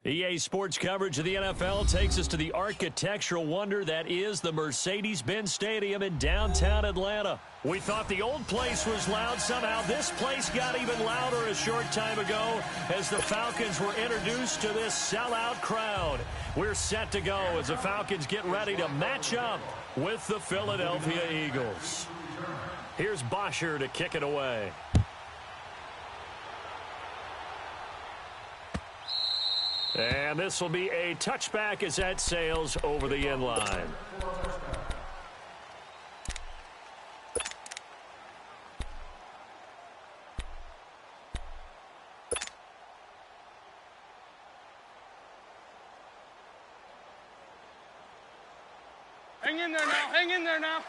EA Sports coverage of the NFL takes us to the architectural wonder that is the Mercedes-Benz Stadium in downtown Atlanta. We thought the old place was loud. Somehow this place got even louder a short time ago as the Falcons were introduced to this sellout crowd. We're set to go as the Falcons get ready to match up with the Philadelphia Eagles. Here's Bosher to kick it away. And this will be a touchback as that sails over the end line. Hang in there now. Hang in there now.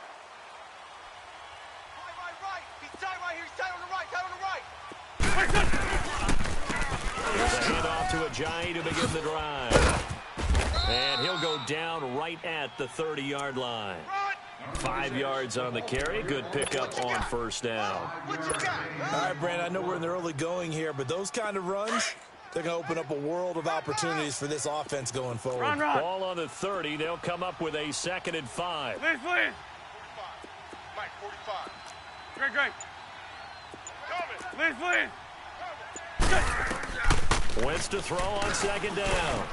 Right. He's tight right here. He's tight on the right. Tight on the right. There's a handoff to Ajayi to begin the drive. And he'll go down right at the 30-yard line. 5 yards on the carry. Good pickup on first down. All right, Brandon, I know we're in the early going here, but those kind of runs, they're going to open up a world of opportunities for this offense going forward. Run. Ball on the 30. They'll come up with a 2nd and 5. Please. 45. Mike, 45. Great. Please. Wentz to throw on 2nd down.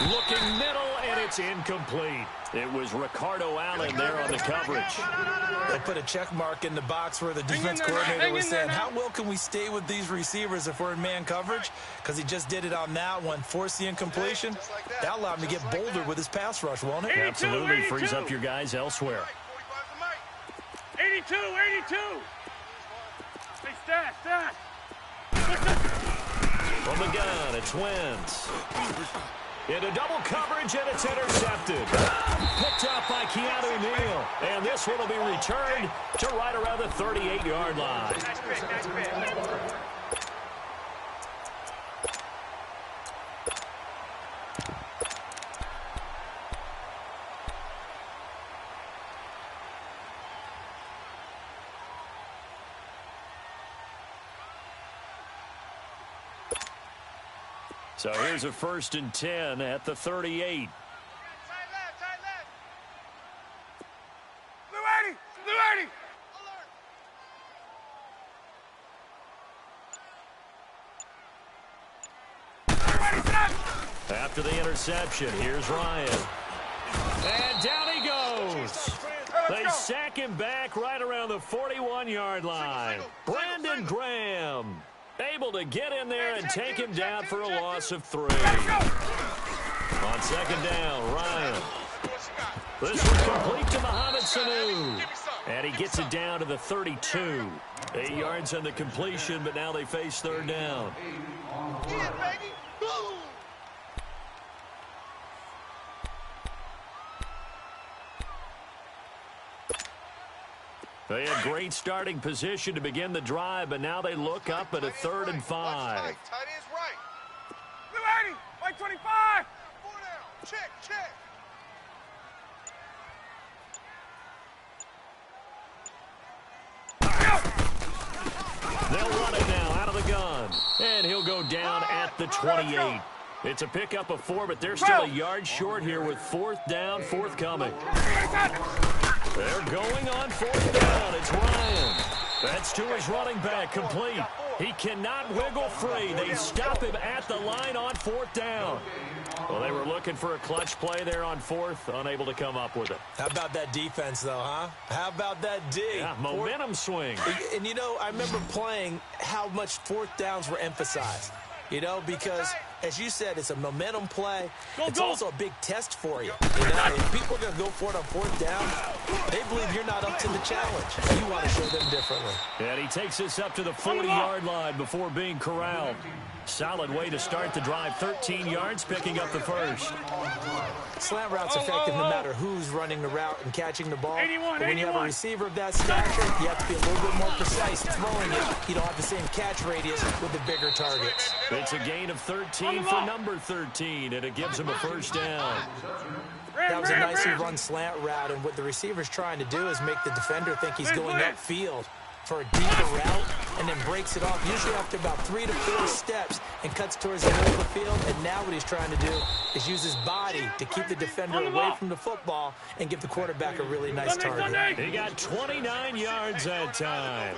Looking middle, and it's incomplete. It was Ricardo Allen there on the coverage. They put a check mark in the box where the defense coordinator was saying, how well can we stay with these receivers if we're in man coverage? Because he just did it on that one, forced the incompletion. That allowed him to get bolder with his pass rush, won't it? Absolutely frees up your guys elsewhere. 82. Hey, stat. From the gun, it's Wentz. Into double coverage, and it's intercepted. Picked up by Keanu Neal. And this one will be returned to right around the 38-yard line. Nice pick. So here's a 1st and 10 at the 38. Tight left. Blue 80. After the interception, here's Ryan. And down he goes. They sack him back right around the 41-yard line. Brandon Graham able to get in there and take him down for a loss of 3. On 2nd down, Ryan. This one's complete to Mohamed Sanu. And he gets it down to the 32. 8 yards on the completion, but now they face 3rd down. Yeah, baby. Boom. They had great starting position to begin the drive, but now they look up at a 3rd and 5. Tight is right. Blue 80. White 25. 4 down. Check. They'll run it now out of the gun. And he'll go down at the 28. It's a pickup of 4, but they're still a yard short here with 4th down, forthcoming. They're going on 4th down. It's Ryan. That's to his running back, complete. He cannot wiggle free. They stop him at the line on 4th down. Well, they were looking for a clutch play there on 4th, unable to come up with it. How about that defense, though, huh? How about that D? Yeah, momentum swing. And, I remember playing how much 4th downs were emphasized. Because, as you said, it's a momentum play. It's also a big test for you. If people are going to go for it on 4th down, they believe you're not up to the challenge. You want to show them differently. And he takes us up to the 40-yard line before being corralled. Solid way to start the drive. 13 yards, picking up the 1st. Slant route's effective no matter who's running the route and catching the ball. 81, but when you have a receiver of that stature, you have to be a little bit more precise throwing it. You don't have the same catch radius with the bigger targets. It's a gain of 13 for number 13, and it gives him a 1st down. That was a nicely run slant route, and what the receiver's trying to do is make the defender think he's going upfield. for a deeper route and then breaks it off, usually after about 3 to 4 steps, and cuts towards the middle of the field. And now what he's trying to do is use his body to keep the defender away from the football and give the quarterback a really nice target. He got 29 yards that time.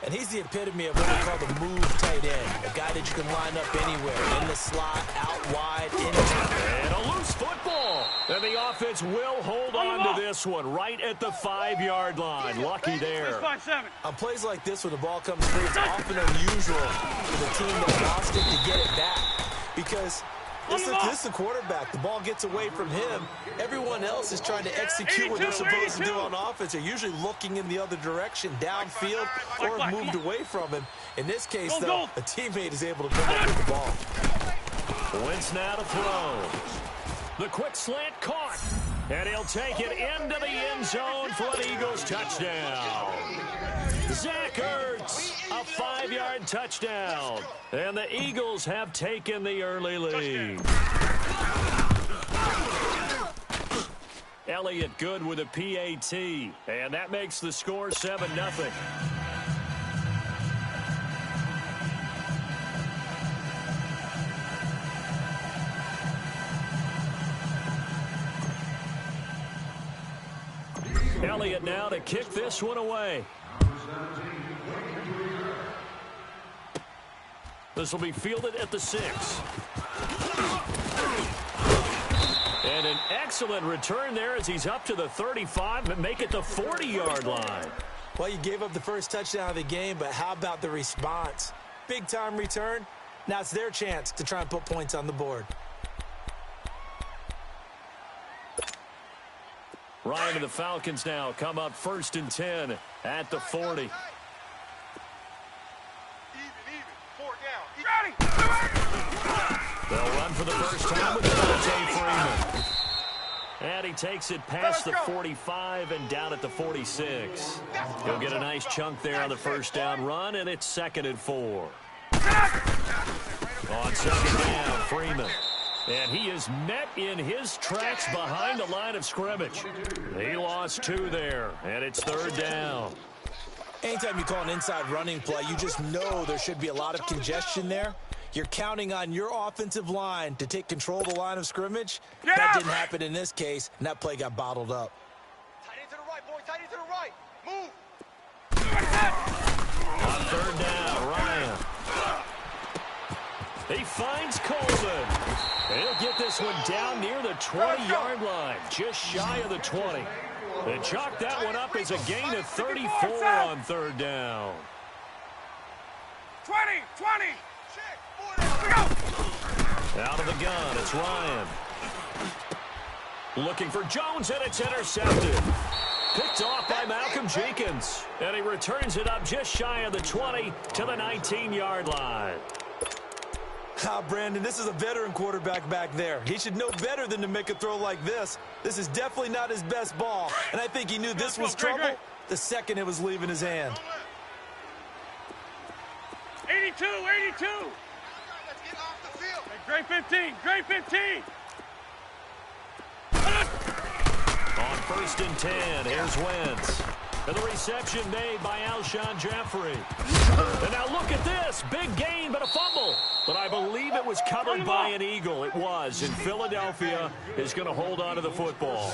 And he's the epitome of what we call the move tight end, a guy that you can line up anywhere, in the slot, out wide, and a loose football. And the offense will hold on to this one right at the 5-yard line. Lucky there. On plays like this, when the ball comes free, it's often unusual for the team that lost it to get it back. Because this is the quarterback. The ball gets away from him. Everyone else is trying to execute what they're supposed to do on offense. They're usually looking in the other direction, downfield, or moved away from him. In this case, though, a teammate is able to come up with the ball. Wentz now to throw. The quick slant caught. And he'll take it into the end zone for an Eagles touchdown. Zach Ertz, a 5-yard touchdown. And the Eagles have taken the early lead. Elliott good with a PAT. And that makes the score 7-0. Elliott now to kick this one away. This will be fielded at the 6. And an excellent return there as he's up to the 35 and make it the 40-yard line. Well, you gave up the first touchdown of the game, but how about the response? Big-time return. Now it's their chance to try and put points on the board. Ryan and the Falcons now come up 1st and 10 at the 40. Even. 4 down. They'll run for the first time with Devontae Freeman. And he takes it past the 45 and down at the 46. He'll get a nice chunk there on the first down run, and it's 2nd and 4. On 2nd down, Freeman. And he is met in his tracks behind the line of scrimmage. He lost 2 there, and it's 3rd down. Anytime you call an inside running play, you just know there should be a lot of congestion there. You're counting on your offensive line to take control of the line of scrimmage. That didn't happen in this case, and that play got bottled up. Tight end to the right, boy. Tight end to the right. Move. On 3rd down, Ryan. He finds Coleman. He'll get this one down near the 20-yard line, just shy of the 20. They chalk that one up as a gain of 34 on 3rd down. 20. Out of the gun, it's Ryan. Looking for Jones, and it's intercepted. Picked off by Malcolm Jenkins. And he returns it up just shy of the 20 to the 19-yard line. Brandon, this is a veteran quarterback back there. He should know better than to make a throw like this. This is definitely not his best ball, and I think he knew this was trouble the second it was leaving his hand. 82. Let's get off the field. Great 15. On 1st and 10, here's Wentz. And the reception made by Alshon Jeffrey. And now look at this. Big gain, but a fumble. But I believe it was covered by an Eagle. It was. And Philadelphia is going to hold on to the football.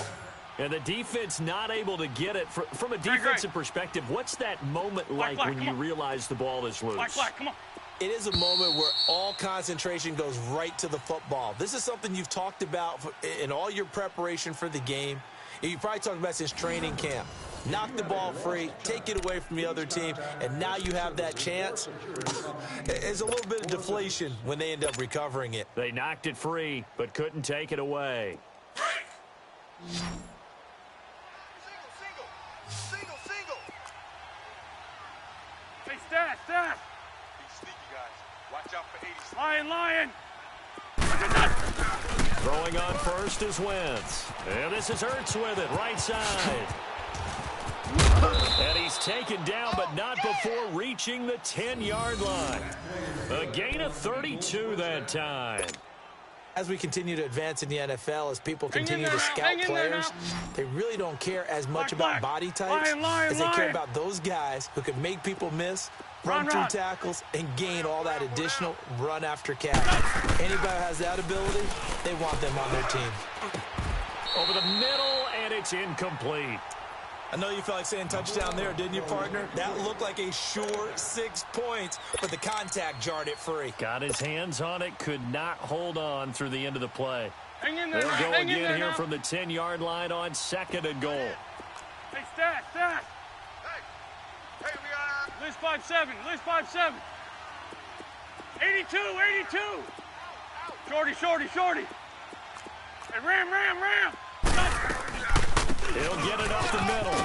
And the defense not able to get it. From a defensive perspective, what's that moment like when you realize the ball is loose? Come on. It is a moment where all concentration goes right to the football. This is something you've talked about in all your preparation for the game. You probably talked about since training camp. Knock the ball free, take it away from the other team, and now you have that chance. There's a little bit of deflation when they end up recovering it. They knocked it free, but couldn't take it away. Single. Hey, Stat. Be sneaky, guys. Watch out for 80. Lion. Throwing on first is Wentz. And this is Ertz with it, right side. And he's taken down, but not before reaching the 10-yard line. A gain of 32 that time. As we continue to advance in the NFL, as people continue to scout players, they really don't care as much about body types as they care about those guys who can make people miss, run through tackles, and gain all that additional run after catch. Anybody who has that ability, they want them on their team. Over the middle, and it's incomplete. I know you felt like saying touchdown there, didn't you, partner? That looked like a sure 6 points, but the contact jarred it free. Got his hands on it, could not hold on through the end of the play. Hang in there, They'll go hang in again there here now. from the 10-yard line on 2nd and goal. Hey, Stat. Hey, we got List 5-7, list 5-7. 82. Shorty. Hey, ram. He'll get it up the middle.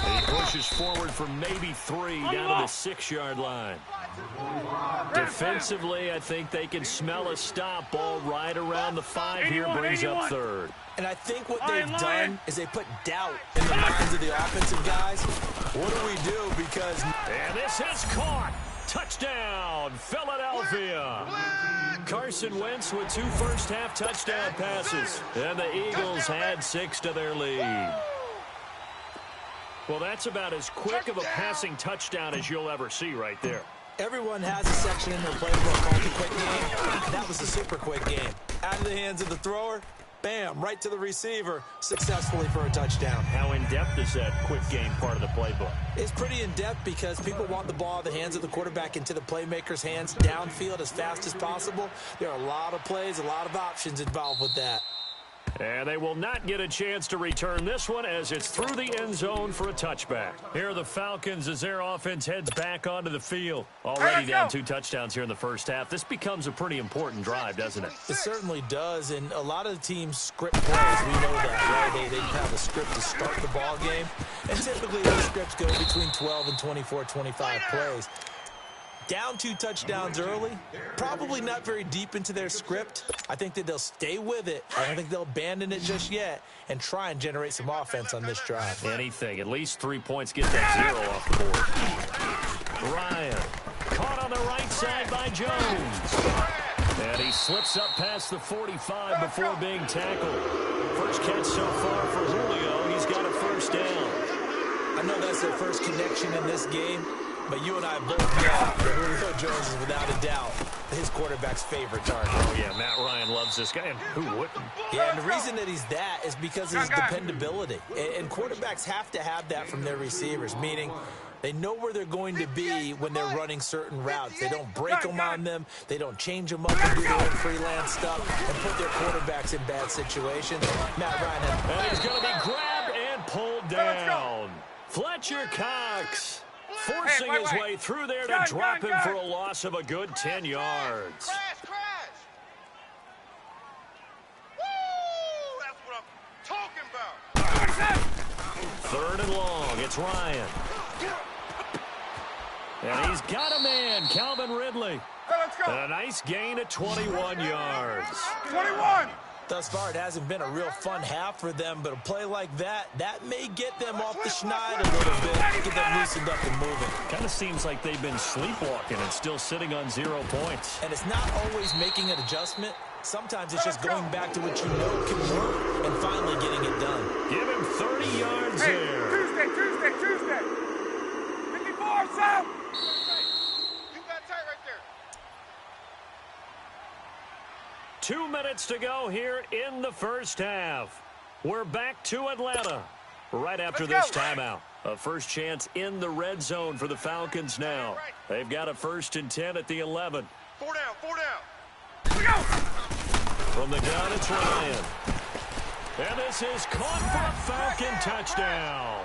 He pushes forward for maybe 3 down to the 6-yard line. Defensively, I think they can smell a stop. Ball right around the 5 here, brings up 3rd. And I think what they've done is they put doubt in the minds of the offensive guys. What do we do? Because... And this is caught. Touchdown, Philadelphia. Carson Wentz with 2 first-half touchdown passes. And the Eagles had 6 to their lead. Well, that's about as quick of a passing touchdown as you'll ever see right there. Everyone has a section in their playbook called the quick game. That was a super quick game. Out of the hands of the thrower, bam, right to the receiver, successfully for a touchdown. How in-depth is that quick game part of the playbook? It's pretty in-depth because people want the ball in the hands of the quarterback into the playmaker's hands downfield as fast as possible. There are a lot of plays, a lot of options involved with that. And they will not get a chance to return this one as it's through the end zone for a touchback. Here are the Falcons as their offense heads back onto the field. Already down 2 touchdowns here in the first half. This becomes a pretty important drive, doesn't it? It certainly does, and a lot of the teams script plays. We know that, right? They have a script to start the ball game, and typically those scripts go between 12 and 24, 25 plays. Down 2 touchdowns early, probably not very deep into their script. I think that they'll stay with it. I don't think they'll abandon it just yet and try and generate some offense on this drive. Anything, at least 3 points, get that 0 off the board. Ryan, caught on the right side by Jones. And he slips up past the 45 before being tackled. First catch so far for Julio. He's got a first down. I know that's their first connection in this game, but you and I both know that Julio Jones is without a doubt his quarterback's favorite target. Oh, yeah, Matt Ryan loves this guy, and who wouldn't? Yeah, and the reason that he's that is because of his dependability. And quarterbacks have to have that from their receivers, meaning they know where they're going to be when they're running certain routes. They don't break them on them. They don't change them up and do their own freelance stuff and put their quarterbacks in bad situations. Matt Ryan has... And he's going to be grabbed and pulled down. Fletcher Cox forcing his way through there to drop him for a loss of a good 10 yards. Crash! Woo! That's what I'm talking about. 3rd and long. It's Ryan. And he's got a man, Calvin Ridley. Let's go. And a nice gain of 21 yards. 21. Thus far, it hasn't been a real fun half for them, but a play like that may get them off the schneid a little bit, get them loosened up and moving. Kind of seems like they've been sleepwalking and still sitting on 0 points. And it's not always making an adjustment. Sometimes it's just going back to what you know can work and finally getting it done. Give him 30 yards there. Tuesday. 54, Sam. You got tight right there. 2 minutes to go here in the first half. We're back to Atlanta right after this timeout. A first chance in the red zone for the Falcons now. They've got a 1st and 10 at the 11. 4 down. From the gun, it's Ryan. And this is caught for a Falcon touchdown.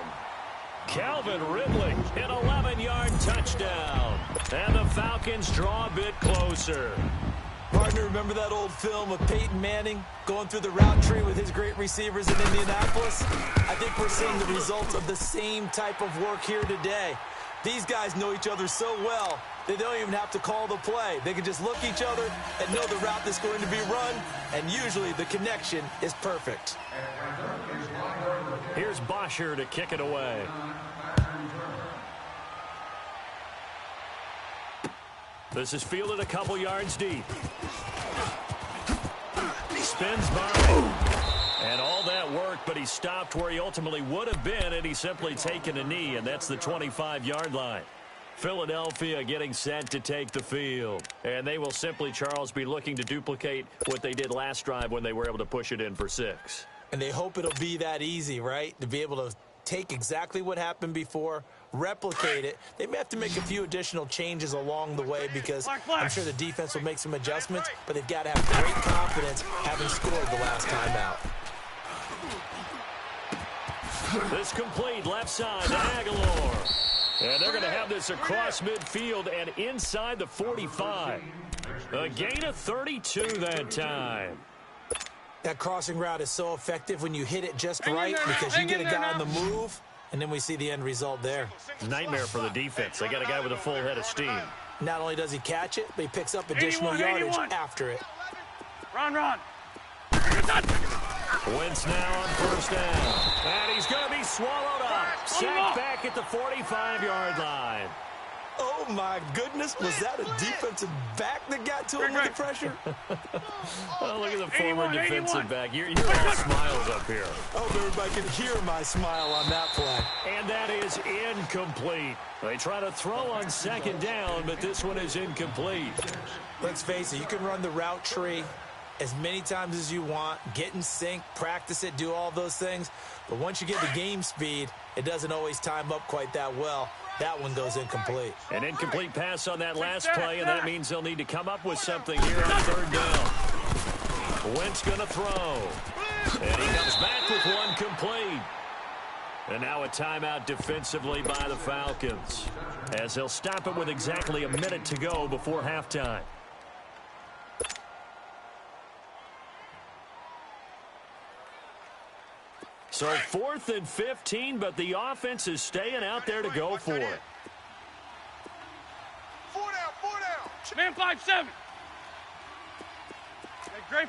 Calvin Ridley, an 11-yard touchdown. And the Falcons draw a bit closer. Partner, remember that old film of Peyton Manning going through the route tree with his great receivers in Indianapolis? I think we're seeing the results of the same type of work here today. These guys know each other so well, they don't even have to call the play. They can just look each other and know the route that's going to be run, and usually the connection is perfect. Here's Bosher to kick it away. This is fielded a couple yards deep. spins by. And all that work, but he stopped where he ultimately would have been, and he's simply taken a knee, and that's the 25-yard line. Philadelphia getting set to take the field. And they will simply, Charles, be looking to duplicate what they did last drive when they were able to push it in for 6. And they hope it'll be that easy, right? To be able to take exactly what happened before, replicate it. They may have to make a few additional changes along the way because I'm sure the defense will make some adjustments, but they've got to have great confidence having scored the last time out. This complete left side to Aguilar. And they're going to have this across midfield and inside the 45. A gain of 32 that time. That crossing route is so effective when you hit it just right because you get a guy on the move, and then we see the end result there. Nightmare for the defense. They got a guy with a full head of steam. Not only does he catch it, but he picks up additional yardage after it. Run. Wentz now on first down. And he's going to be swallowed up. Sacked back at the 45-yard line. Oh, my goodness. Was that a defensive back that got to him with the pressure? Oh, look at the former defensive back. You're all smiles up here. I hope everybody can hear my smile on that play. And that is incomplete. They try to throw on second down, but this one is incomplete. Let's face it, you can run the route tree as many times as you want, get in sync, practice it, do all those things. But once you get the game speed, it doesn't always time up quite that well. That one goes incomplete. An incomplete pass on that last play, and that means they'll need to come up with something here on third down. Wentz going to throw. And he comes back with one complete. And now a timeout defensively by the Falcons, as they'll stop it with exactly a minute to go before halftime. So 4th and 15, but the offense is staying out there to go for it. 4 down. Man 5-7. Hey, gray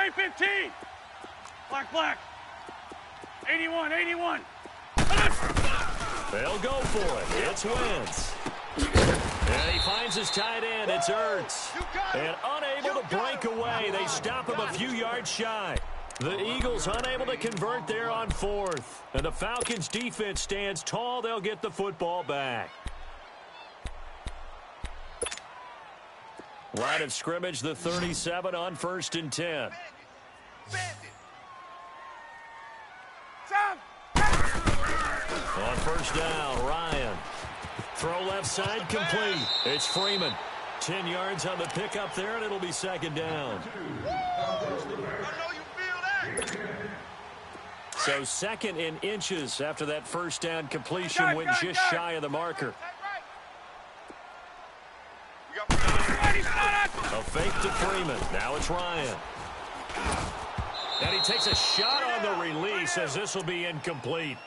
15. Black. 81. They'll go for it. It's Wentz. And he finds his tight end. It's Ertz. And unable to break away. They stop him a few yards shy. The Eagles unable to convert there on 4th. And the Falcons defense stands tall. They'll get the football back. Line of scrimmage, the 37 on 1st and 10. On first down, Ryan. Throw left side complete. It's Freeman. 10 yards on the pickup there, and it'll be second down. So 2nd in inches after that first down completion went just shy of the marker. A fake to Freeman. Now it's Ryan. And he takes a shot on the release as this will be incomplete.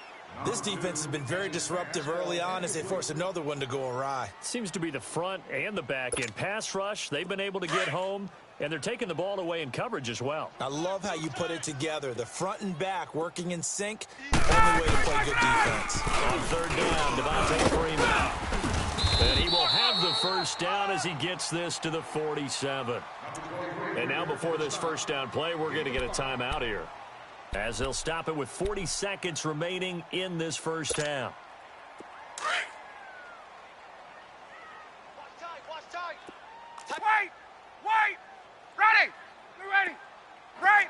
This defense has been very disruptive early on as they force another one to go awry. Seems to be the front and the back end. Pass rush, they've been able to get home, and they're taking the ball away in coverage as well. I love how you put it together. The front and back working in sync. Only way to play good defense. On third down, Devontae Freeman. And he will have the first down as he gets this to the 47. And now before this first down play, we're going to get a timeout here, as they'll stop it with 40 seconds remaining in this first half. Watch tight. Wait. Ready. Right.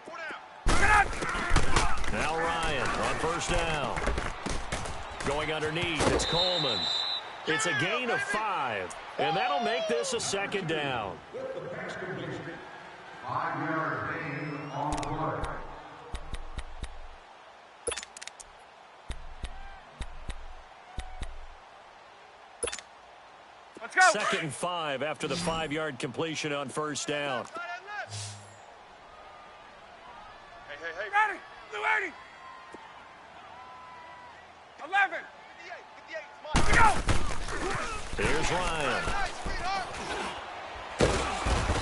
4 down. Get up. Now Ryan on first down. Going underneath, it's Coleman. It's a gain of 5, and that'll make this a second down. 5-yard gain on the play. Let's go. 2nd and 5 after the 5-yard completion on first down. Hey. Ready. Blue 80. 11. 58. Go. Here's Ryan.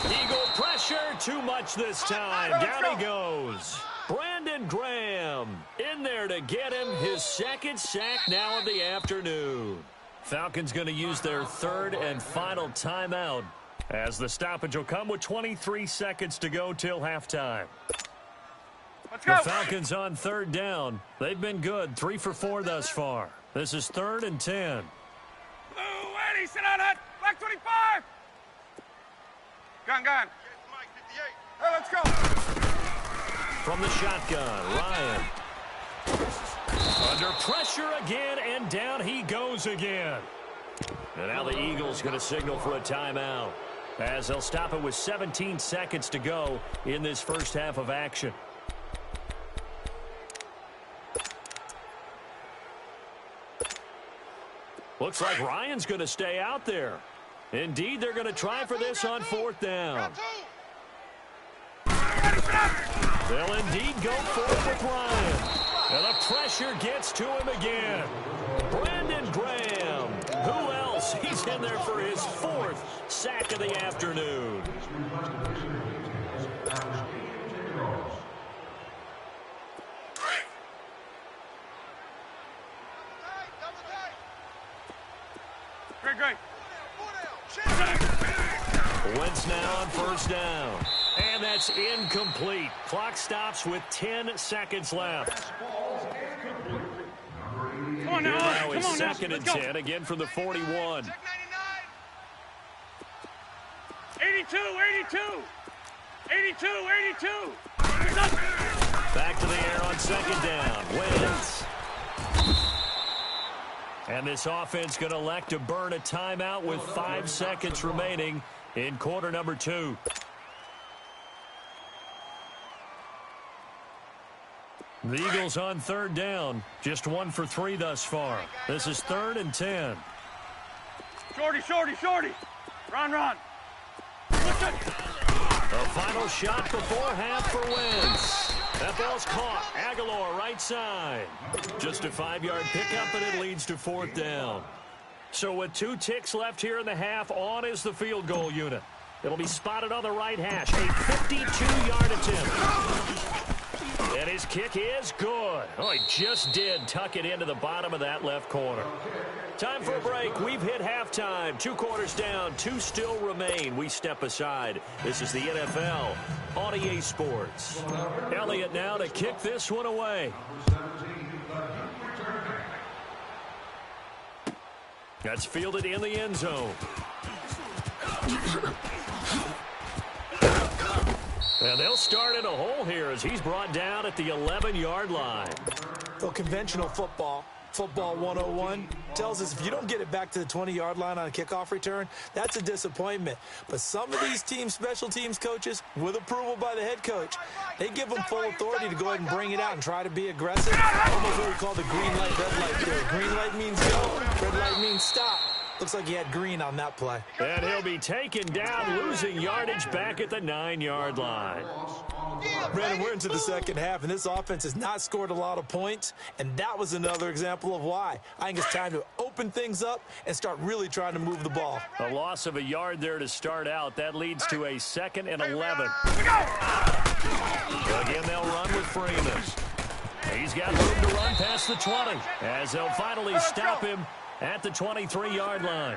Eagle pressure, too much this time. Down he goes. Brandon Graham in there to get him his 2nd sack now of the afternoon. Falcons going to use their 3rd and final timeout As the stoppage will come with 23 seconds to go till halftime. Let's go. The Falcons on third down. They've been good, 3 for 4 thus far. This is 3rd and 10. Blue, Eddie, sit on it. Black 25. Gun. Hey, let's go. From the shotgun, Ryan. Under pressure again, and down he goes again. And now the Eagles going to signal for a timeout, as they'll stop it with 17 seconds to go in this first half of action. Looks like Ryan's going to stay out there. Indeed, they're going to try for this on 4th down. They'll indeed go for it with Ryan. And the pressure gets to him again. Brandon Graham. Who else? He's in there for his 4th sack of the afternoon. Great. Wentz now on 1st down. And that's incomplete. Clock stops with 10 seconds left. Come on now. Now is 2nd and 10, again from the 41. 82. Back to the air on 2nd down. Wentz. And this offense going to elect to burn a timeout with 5 seconds remaining in quarter number 2. The Eagles on 3rd down, just 1 for 3 thus far. This is 3rd and 10. Shorty. Run. Listen. A final shot before half for Wentz. That ball's caught. Aguilar right side. Just a 5-yard pickup, and it leads to 4th down. So with 2 ticks left here in the half, on is the field goal unit. It'll be spotted on the right hash. A 52-yard attempt. And his kick is good. Oh, he just did tuck it into the bottom of that left corner. Time for a break. We've hit halftime. 2 quarters down. 2 still remain. We step aside. This is the NFL on EA Sports. Elliott now to kick this one away. That's fielded in the end zone. And they'll start in a hole here as he's brought down at the 11-yard line. Well, conventional football 101, tells us if you don't get it back to the 20-yard line on a kickoff return, that's a disappointment. But some of these teams, special teams coaches, with approval by the head coach, they give them full authority to go ahead and bring it out and try to be aggressive. Almost what we call the green light, red light theory. Green light means go, red light means stop. Looks like he had green on that play. And he'll be taken down, losing yardage back at the 9-yard line. Brandon, we're into the second half, and this offense has not scored a lot of points, and that was another example of why. I think it's time to open things up and start really trying to move the ball. A loss of a yard there to start out. That leads to a 2nd and 11. Again, they'll run with Freeman. He's got room to run past the 20, as they'll finally stop him at the 23-yard line.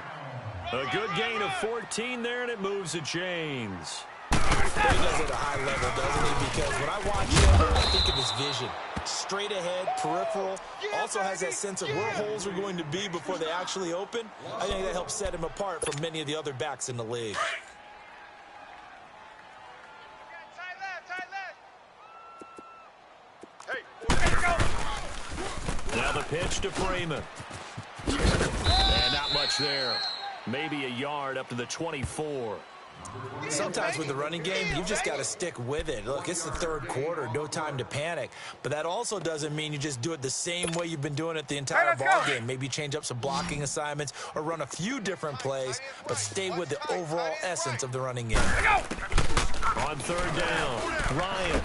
A good gain of 14 there, and it moves the chains. He does it at a high level, doesn't he? Because when I watch him, I think of his vision. Straight ahead, peripheral. Also has that sense of where holes are going to be before they actually open. I think that helps set him apart from many of the other backs in the league. Now the pitch to Freeman. And not much there. Maybe a yard up to the 24. Sometimes with the running game, you've just got to stick with it. Look, it's the third quarter, no time to panic. But that also doesn't mean you just do it the same way you've been doing it the entire ball game. Maybe change up some blocking assignments or run a few different plays, but stay with the overall essence of the running game. On 3rd down, Ryan.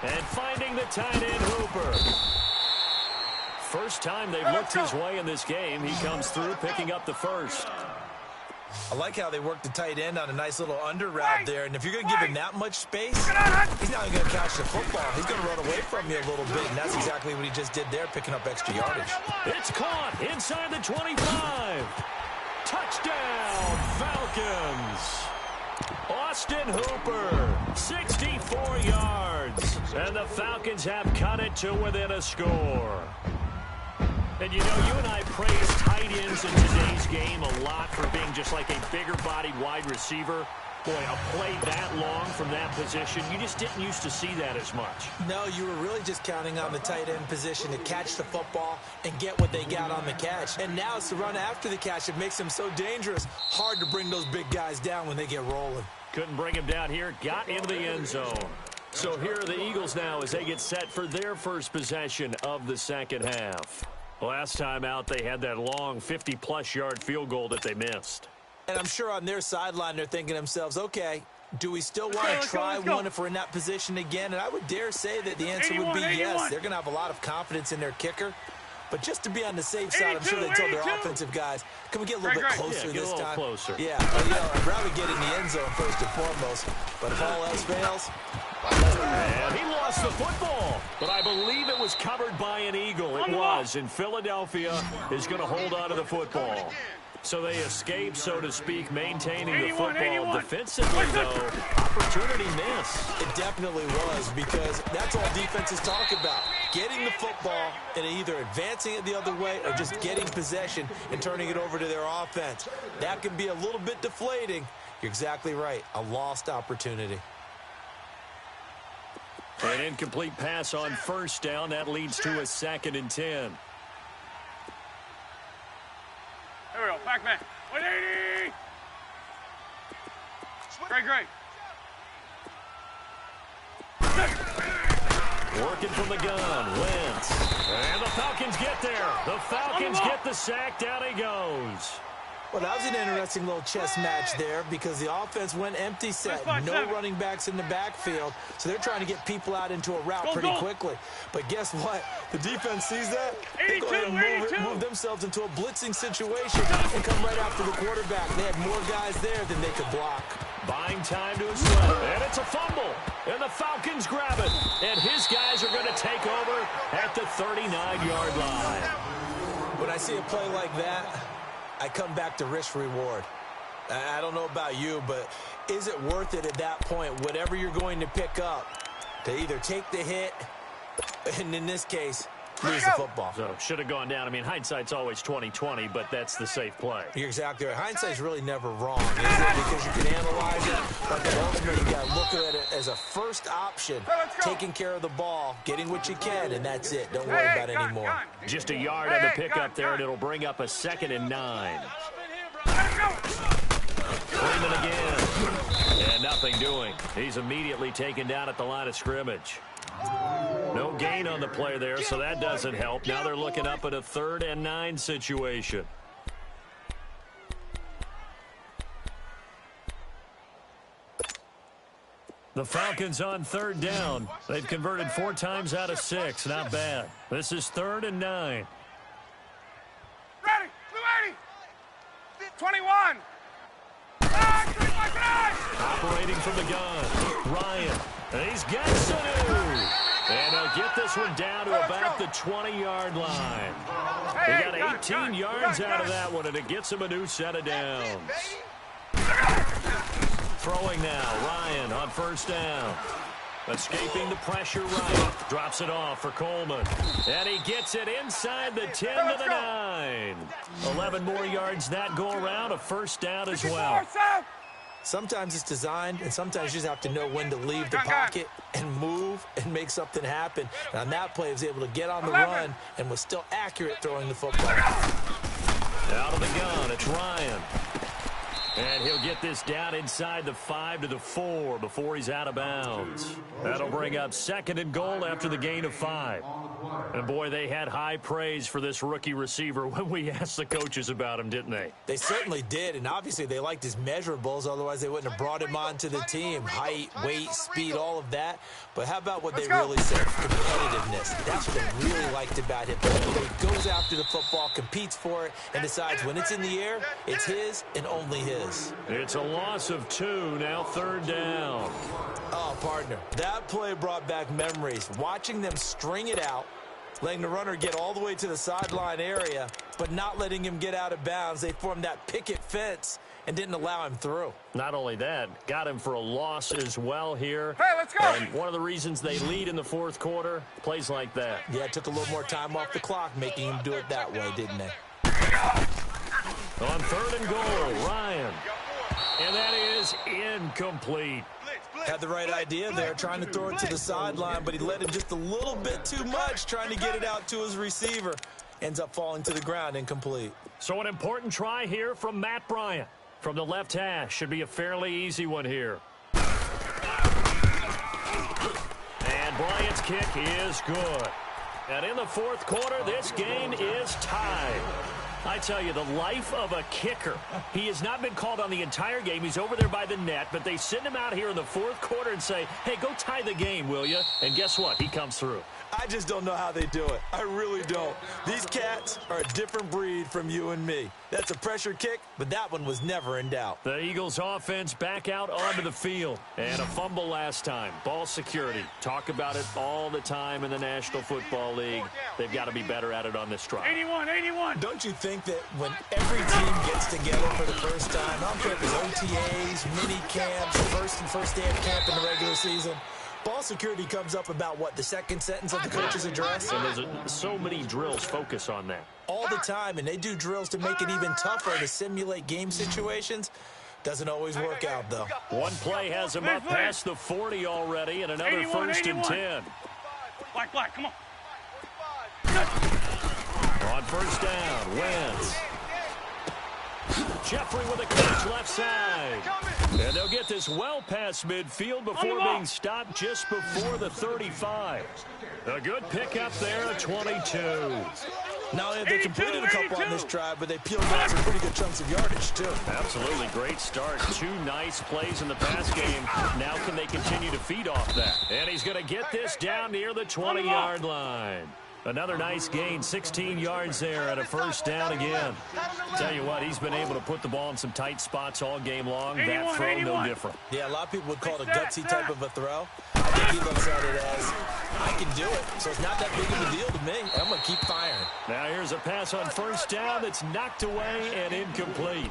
And finding the tight end, Hooper. First time they've looked his way in this game. He comes through, picking up the first. I like how they work the tight end on a nice little under route there. And if you're going to give him that much space, he's not going to catch the football. He's going to run away from you a little bit, and that's exactly what he just did there, picking up extra yardage. It's caught inside the 25. Touchdown, Falcons. Austin Hooper, 64 yards. And the Falcons have cut it to within a score. And, you know, you and I praise tight ends in today's game a lot for being just like a bigger-bodied wide receiver. Boy, a play that long from that position, you just didn't used to see that as much. No, you were really just counting on the tight end position to catch the football and get what they got on the catch. And now it's the run after the catch that makes them so dangerous. Hard to bring those big guys down when they get rolling. Couldn't bring him down here, got into the end zone. So here are the Eagles now as they get set for their first possession of the second half. Last time out, they had that long 50-plus yard field goal that they missed. And I'm sure on their sideline they're thinking to themselves, okay, do we still want to try one if we're in that position again? And I would dare say that the answer would be yes. They're going to have a lot of confidence in their kicker. But just to be on the safe side, I'm sure they told their offensive guys, can we get a little bit closer this time? Closer. Yeah, well, you know, I'd rather get in the end zone first and foremost. But if all else fails... And he lost the football, but I believe it was covered by an Eagle. It was, and Philadelphia is going to hold on to the football. So they escape, so to speak, maintaining the football. Defensively, though, opportunity miss. It definitely was, because that's all defenses talk about. Getting the football and either advancing it the other way or just getting possession and turning it over to their offense. That can be a little bit deflating. You're exactly right. A lost opportunity. An incomplete pass on first down. That leads to a 2nd and 10. Here we go. Back man. 180. Great. Working from the gun. Wentz. And the Falcons get there. The Falcons get the sack. Down he goes. Well, that was an interesting little chess match there because the offense went empty set. No running backs in the backfield, so they're trying to get people out into a route pretty quickly. But guess what? The defense sees that. They go ahead and move themselves into a blitzing situation and come right after the quarterback. They had more guys there than they could block. Buying time to his left, and it's a fumble. And the Falcons grab it. And his guys are going to take over at the 39-yard line. When I see a play like that, I come back to risk-reward. I don't know about you, but is it worth it at that point, whatever you're going to pick up, to either take the hit, and in this case, lose the football? So should have gone down. I mean, hindsight's always 20/20, but that's the safe play. You're exactly right. Hindsight's really never wrong, is it? Because you can analyze it, but ultimately you got to look at it as a first option, taking care of the ball, getting what you can, and that's it. Don't worry about it anymore. Just a yard on the pickup there, and it'll bring up a 2nd and 9. Freeman again. And nothing doing. He's immediately taken down at the line of scrimmage. No gain on the play there, so that doesn't help. Now they're looking up at a 3rd and 9 situation. The Falcons on 3rd down. They've converted 4 times out of 6. Not bad. This is 3rd and 9. Ready. 21. Operating from the gun. Ryan. And he's got Sanu. And he'll get this one down to about the 20-yard line. He got 18 yards out of that one, and it gets him a new set of downs. Throwing now, Ryan on 1st down. Escaping the pressure, Ryan. Drops it off for Coleman. And he gets it inside the 10 to the 9. 11 more yards that go around, a 1st down as well. Sometimes it's designed, and sometimes you just have to know when to leave the pocket and move and make something happen. And on that play, he was able to get on the run and was still accurate throwing the football. Out of the gun, it's Ryan. And he'll get this down inside the 5 to the 4 before he's out of bounds. That'll bring up 2nd and goal after the gain of 5. And, boy, they had high praise for this rookie receiver when we asked the coaches about him, didn't they? They certainly did, and obviously they liked his measurables. Otherwise, they wouldn't have brought him onto the team. Height, weight, speed, all of that. But how about what they really said? Competitiveness. That's what they really liked about him. He goes after the football, competes for it, and decides when it's in the air, it's his and only his. It's a loss of 2, now 3rd down. Oh, partner, that play brought back memories. Watching them string it out, letting the runner get all the way to the sideline area, but not letting him get out of bounds. They formed that picket defense and didn't allow him through. Not only that, got him for a loss as well here. Hey, let's go. And one of the reasons they lead in the fourth quarter, plays like that. Yeah, it took a little more time off the clock, making him do it that way, didn't they? On 3rd and goal, Ryan. And that is incomplete. Had the right idea there, trying to throw it to the sideline, but he led him just a little bit too much, trying to get it out to his receiver. Ends up falling to the ground, incomplete. So an important try here from Matt Bryant. From the left hash, should be a fairly easy one here. And Bryant's kick is good. And in the fourth quarter, this game is tied. I tell you, the life of a kicker. He has not been called on the entire game. He's over there by the net, but they send him out here in the fourth quarter and say, hey, go tie the game, will you? And guess what? He comes through. I just don't know how they do it. I really don't. These cats are a different breed from you and me. That's a pressure kick, but that one was never in doubt. The Eagles offense back out onto the field. And a fumble last time. Ball security. Talk about it all the time in the National Football League. They've got to be better at it on this drive. 81. Don't you think that when every team gets together for the first time, I don't care if it's OTAs, mini camps, first day of camp in the regular season, ball security comes up about, what, the second sentence of the coach's address? And there's so many drills focus on that. All the time, and they do drills to make it even tougher to simulate game situations. Doesn't always work out, though. One play has him up past the 40 already, and another 1st and 10. Black, come on. On 1st down, Wentz. Jeffrey with a catch left side. And they'll get this well past midfield before being stopped just before the 35. A good pickup there at 22. Now, they completed a couple on this drive, but they peeled off some pretty good chunks of yardage, too. Absolutely great start. 2 nice plays in the pass game. Now can they continue to feed off that? And he's going to get this down near the 20-yard line. Another nice gain, 16 yards there at a 1st down again. Tell you what, he's been able to put the ball in some tight spots all game long. That throw, no different. Yeah, a lot of people would call it a gutsy type of a throw. I think he looks at it as, I can do it, so it's not that big of a deal to me. I'm going to keep firing. Now here's a pass on 1st down that's knocked away and incomplete.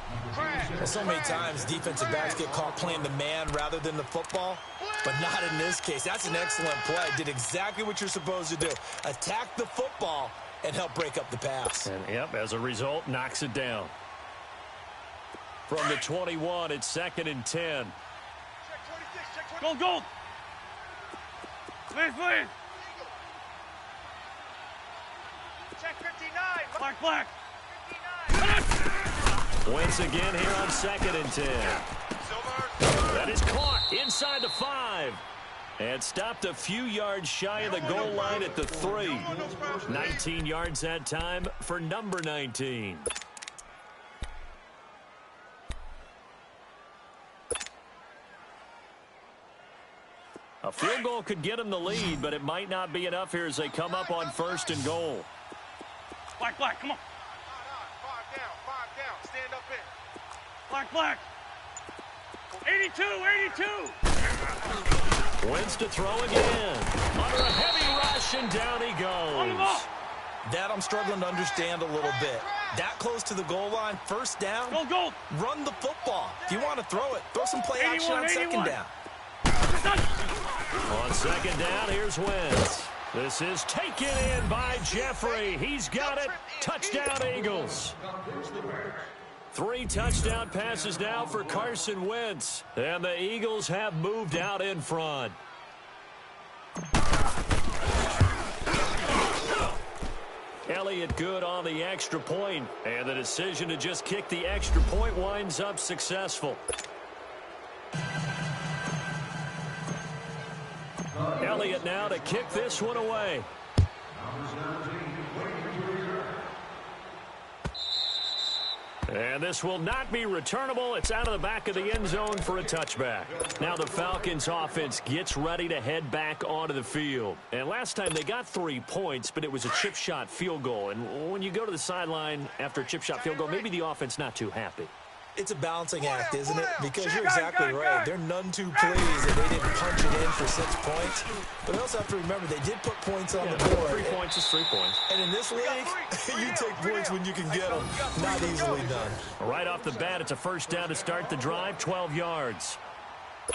Well, so many times defensive backs get caught playing the man rather than the football, but not in this case. That's an excellent play. Did exactly what you're supposed to do. Attack the football and help break up the pass. And, yep, as a result, knocks it down. From the 21, it's 2nd and 10. Gold. Please. Check 59. Black. Wentz again here on 2nd and 10. That is caught inside the 5. And stopped a few yards shy of the goal line at the 3. 19 yards that time for number 19. A field goal could get them the lead, but it might not be enough here as they come up on 1st and goal. Black, come on. 5 down. Stand up in. Black. 82. Wentz to throw again. Under a heavy rush, and down he goes. That I'm struggling to understand a little bit. That close to the goal line, 1st down. Gold. Run the football. If you want to throw it, throw some play action on 2nd down. On 2nd down, here's Wentz. This is taken in by Jeffrey. He's got it. Touchdown, Eagles. 3 touchdown passes now for Carson Wentz. And the Eagles have moved out in front. Elliott good on the extra point. And the decision to just kick the extra point winds up successful. Elliott now to kick this one away. And this will not be returnable. It's out of the back of the end zone for a touchback. Now the Falcons offense gets ready to head back onto the field. And last time they got 3 points, but it was a chip shot field goal. And when you go to the sideline after a chip shot field goal, maybe the offense not too happy. It's a balancing act, isn't it? Because you're exactly right. They're none too pleased that they didn't punch it in for 6 points. But they also have to remember they did put points on the board. 3 points is 3 points. And in this league, you take points when you can get them. Not easily done. Right off the bat, it's a first down to start the drive, 12 yards.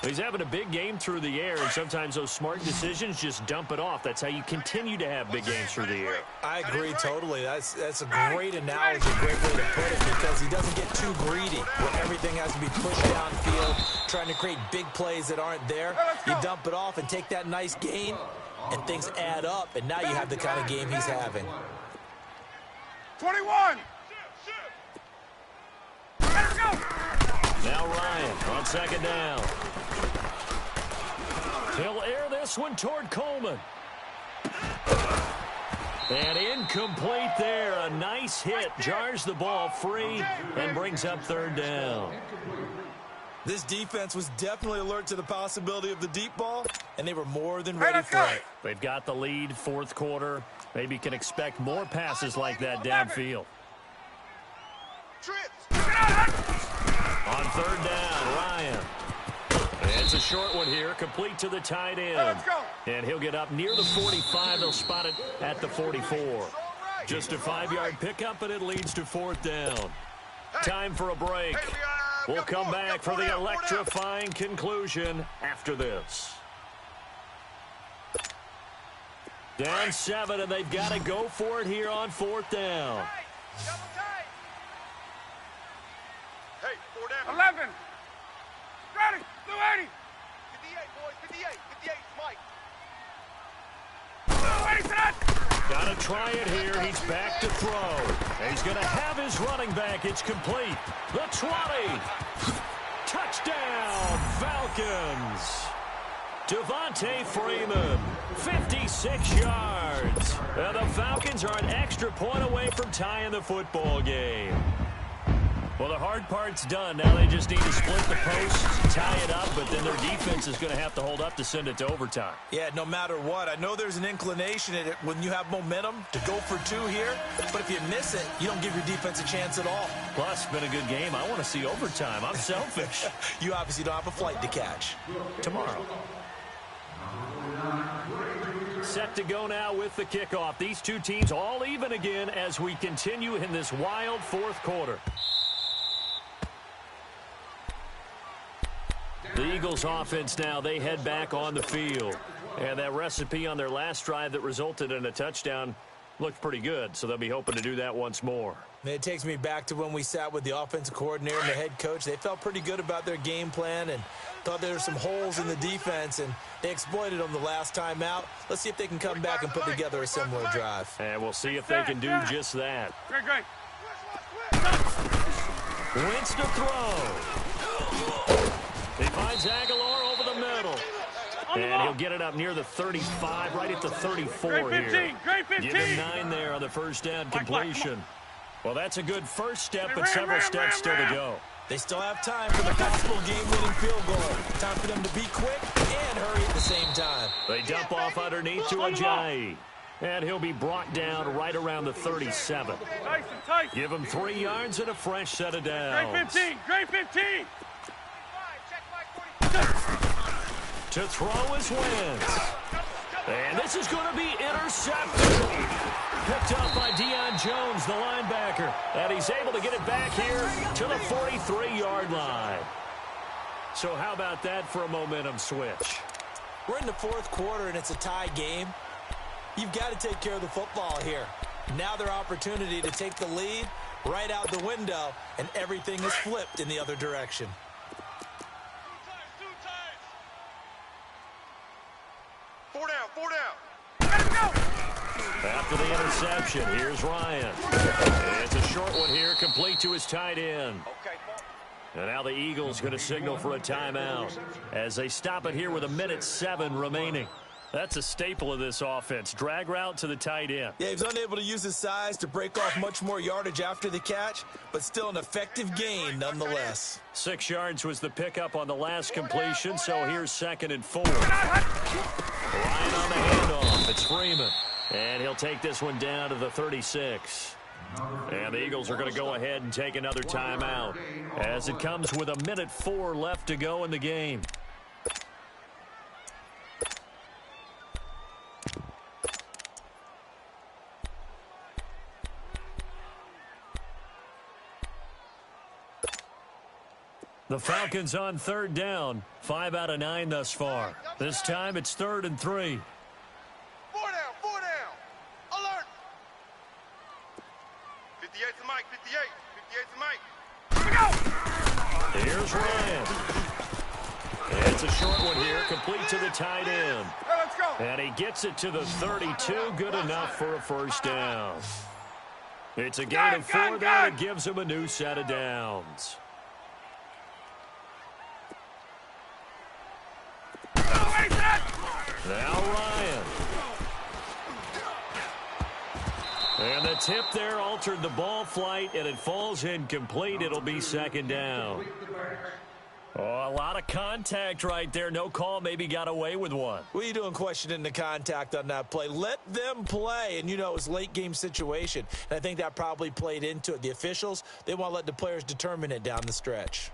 He's having a big game through the air, and sometimes those smart decisions just dump it off. That's how you continue to have big games through the air. I agree totally. That's a great analogy, great way to put it, because he doesn't get too greedy where everything has to be pushed downfield, trying to create big plays that aren't there. You dump it off and take that nice gain, and things add up, and now you have the kind of game he's having. 21. Let's go. Now Ryan on second down. He'll air this one toward Coleman. And incomplete there. A nice hit. Jars the ball free and brings up third down. This defense was definitely alert to the possibility of the deep ball, and they were more than ready for it. They've got the lead, fourth quarter. Maybe can expect more passes like that downfield. On third down, Ryan. It's a short one here, complete to the tight end. And he'll get up near the 45. They'll spot it at the 44. Just a 5-yard pickup, and it leads to fourth down. Time for a break. We'll come back for the electrifying conclusion after this. Down 7, and they've got to go for it here on fourth down. Hey, 4 down. 11. Ready. Blue 80. 58, boys. 58. 58, Mike. Blue 80 to that. Got to try it here. He's back to throw. He's going to have his running back. It's complete. The 20. Touchdown, Falcons. Devontae Freeman, 56 yards. And the Falcons are an extra point away from tying the football game. Well, the hard part's done. Now they just need to split the posts, tie it up, but then their defense is going to have to hold up to send it to overtime. Yeah, no matter what. I know there's an inclination in it when you have momentum to go for 2 here, but if you miss it, you don't give your defense a chance at all. Plus, it's been a good game. I want to see overtime. I'm selfish. You obviously don't have a flight to catch. Tomorrow. Set to go now with the kickoff. These two teams all even again as we continue in this wild fourth quarter. The Eagles offense now, they head back on the field. And that recipe on their last drive that resulted in a touchdown looked pretty good, so they'll be hoping to do that once more. It takes me back to when we sat with the offensive coordinator and the head coach. They felt pretty good about their game plan and thought there were some holes in the defense, and they exploited them the last time out. Let's see if they can come back and put together a similar drive. And we'll see if they can do just that. Great, great. Wentz to throw. He finds Aguilar over the middle. And he'll get it up near the 35, right at the 34 Great 15, here. great 15. Give him 9 there on the first down completion. Well, that's a good first step, but several steps still to go. They still have time for the possible game-winning field goal. Time for them to be quick and hurry at the same time. They dump off underneath to Ajayi. And he'll be brought down right around the 37. Nice and tight. Give him 3 yards and a fresh set of downs. Great 15, great 15. To throw is Wentz. And this is going to be intercepted. Picked up by Deion Jones, the linebacker. And he's able to get it back here to the 43-yard line. So how about that for a momentum switch? We're in the fourth quarter, and it's a tie game. You've got to take care of the football here. Now their opportunity to take the lead right out the window, and everything is flipped in the other direction. 4 down, 4 down. Let's go. After the interception, here's Ryan. It's a short one here, complete to his tight end. And now the Eagles going to signal for a timeout as they stop it here with 1:07 remaining. That's a staple of this offense. Drag route to the tight end. Yeah, he was unable to use his size to break off much more yardage after the catch, but still an effective gain nonetheless. 6 yards was the pickup on the last completion, so here's 2nd and 4. Ryan on the handoff. It's Freeman. And he'll take this one down to the 36. And the Eagles are going to go ahead and take another timeout as it comes with 1:04 left to go in the game. The Falcons on 3rd down. 5 out of 9 thus far. This time it's 3rd and 3. 4 down. Alert. 58's the mic, 58. 58's the mic. Here's Ryan. And it's a short one here, complete to the tight end. Hey, let's go. And he gets it to the 32, good enough for a first down. It's a gain of 4 there. It gives him a new set of downs. Now Ryan. And the tip there altered the ball flight, and it falls incomplete. It'll be 2nd down. Oh, a lot of contact right there. No call, maybe got away with one. What are you doing questioning the contact on that play? Let them play. And, you know, it was a late-game situation. And I think that probably played into it. The officials, they want to let the players determine it down the stretch.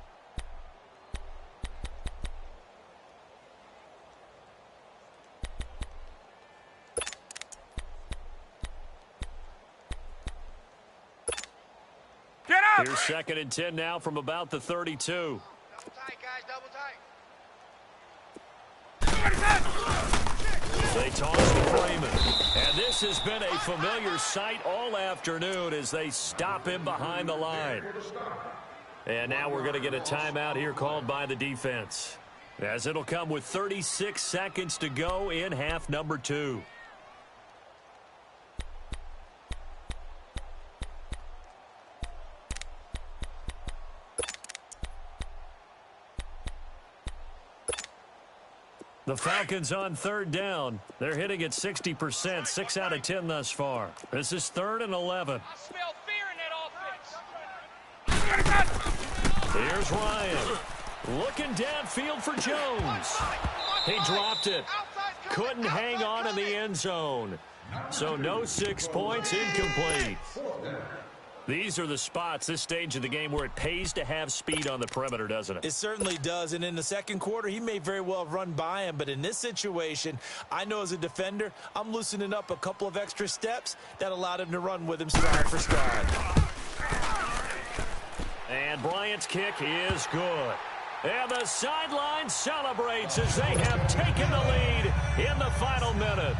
Here's 2nd and 10 now from about the 32. Double tight, guys, double tight. They toss to Freeman. And this has been a familiar sight all afternoon as they stop him behind the line. And now we're going to get a timeout here called by the defense, as it'll come with 36 seconds to go in half number 2. The Falcons on 3rd down. They're hitting at 60%, 6 out of 10 thus far. This is 3rd and 11. I smell fear in that offense. Here's Ryan. Looking downfield for Jones. He dropped it. Couldn't hang on in the end zone. So no 6 points, incomplete. These are the spots, this stage of the game, where it pays to have speed on the perimeter, doesn't it? It certainly does. And in the 2nd quarter, he may very well have run by him. But in this situation, I know as a defender, I'm loosening up a couple of extra steps that allowed him to run with him stride for stride. And Bryant's kick is good. And the sideline celebrates as they have taken the lead in the final minute.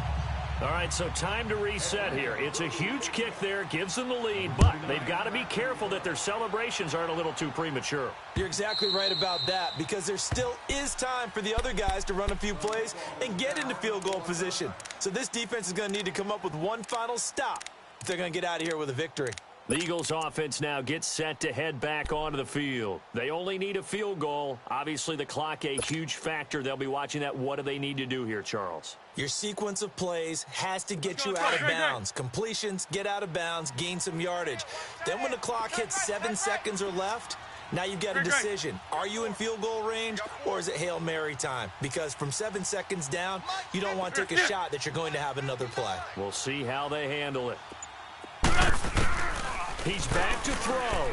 All right, so time to reset here. It's a huge kick there, gives them the lead, but they've got to be careful that their celebrations aren't a little too premature. You're exactly right about that, because there still is time for the other guys to run a few plays and get into field goal position. So this defense is going to need to come up with one final stop if they're going to get out of here with a victory. The Eagles offense now gets set to head back onto the field. They only need a field goal. Obviously, the clock a huge factor. They'll be watching that. What do they need to do here, Charles? Your sequence of plays has to get you out of bounds. Completions, get out of bounds, gain some yardage. Then when the clock hits 7 seconds or left, now you've got a decision. Are you in field goal range, or is it Hail Mary time? Because from 7 seconds down, you don't want to take a shot that you're going to have another play. We'll see how they handle it. He's back to throw.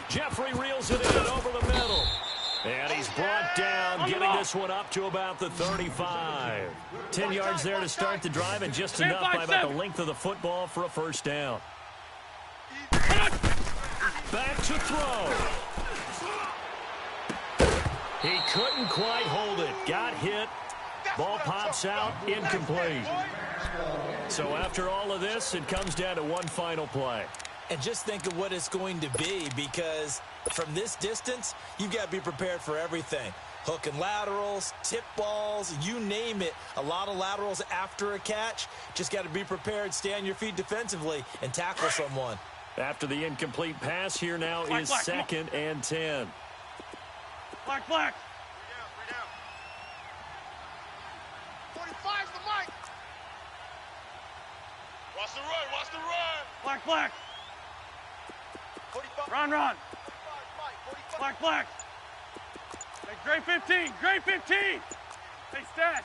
Jeffrey reels it in over the middle. And he's brought down, getting this one up to about the 35. 10 yards there to start the drive, and just enough by about the length of the football for a first down. Back to throw. He couldn't quite hold it. Got hit. Ball pops out, incomplete. So after all of this, it comes down to one final play. And just think of what it's going to be, because from this distance, you've got to be prepared for everything. Hook and laterals, tip balls, you name it. A lot of laterals after a catch. Just got to be prepared, stay on your feet defensively, and tackle someone. After the incomplete pass, here now is 2nd and 10. Black. 3 down. 45's the mic. Watch the run. Black. 45. Run. 45's mic. 45. Black. Hey, Gray 15. Hey, stat.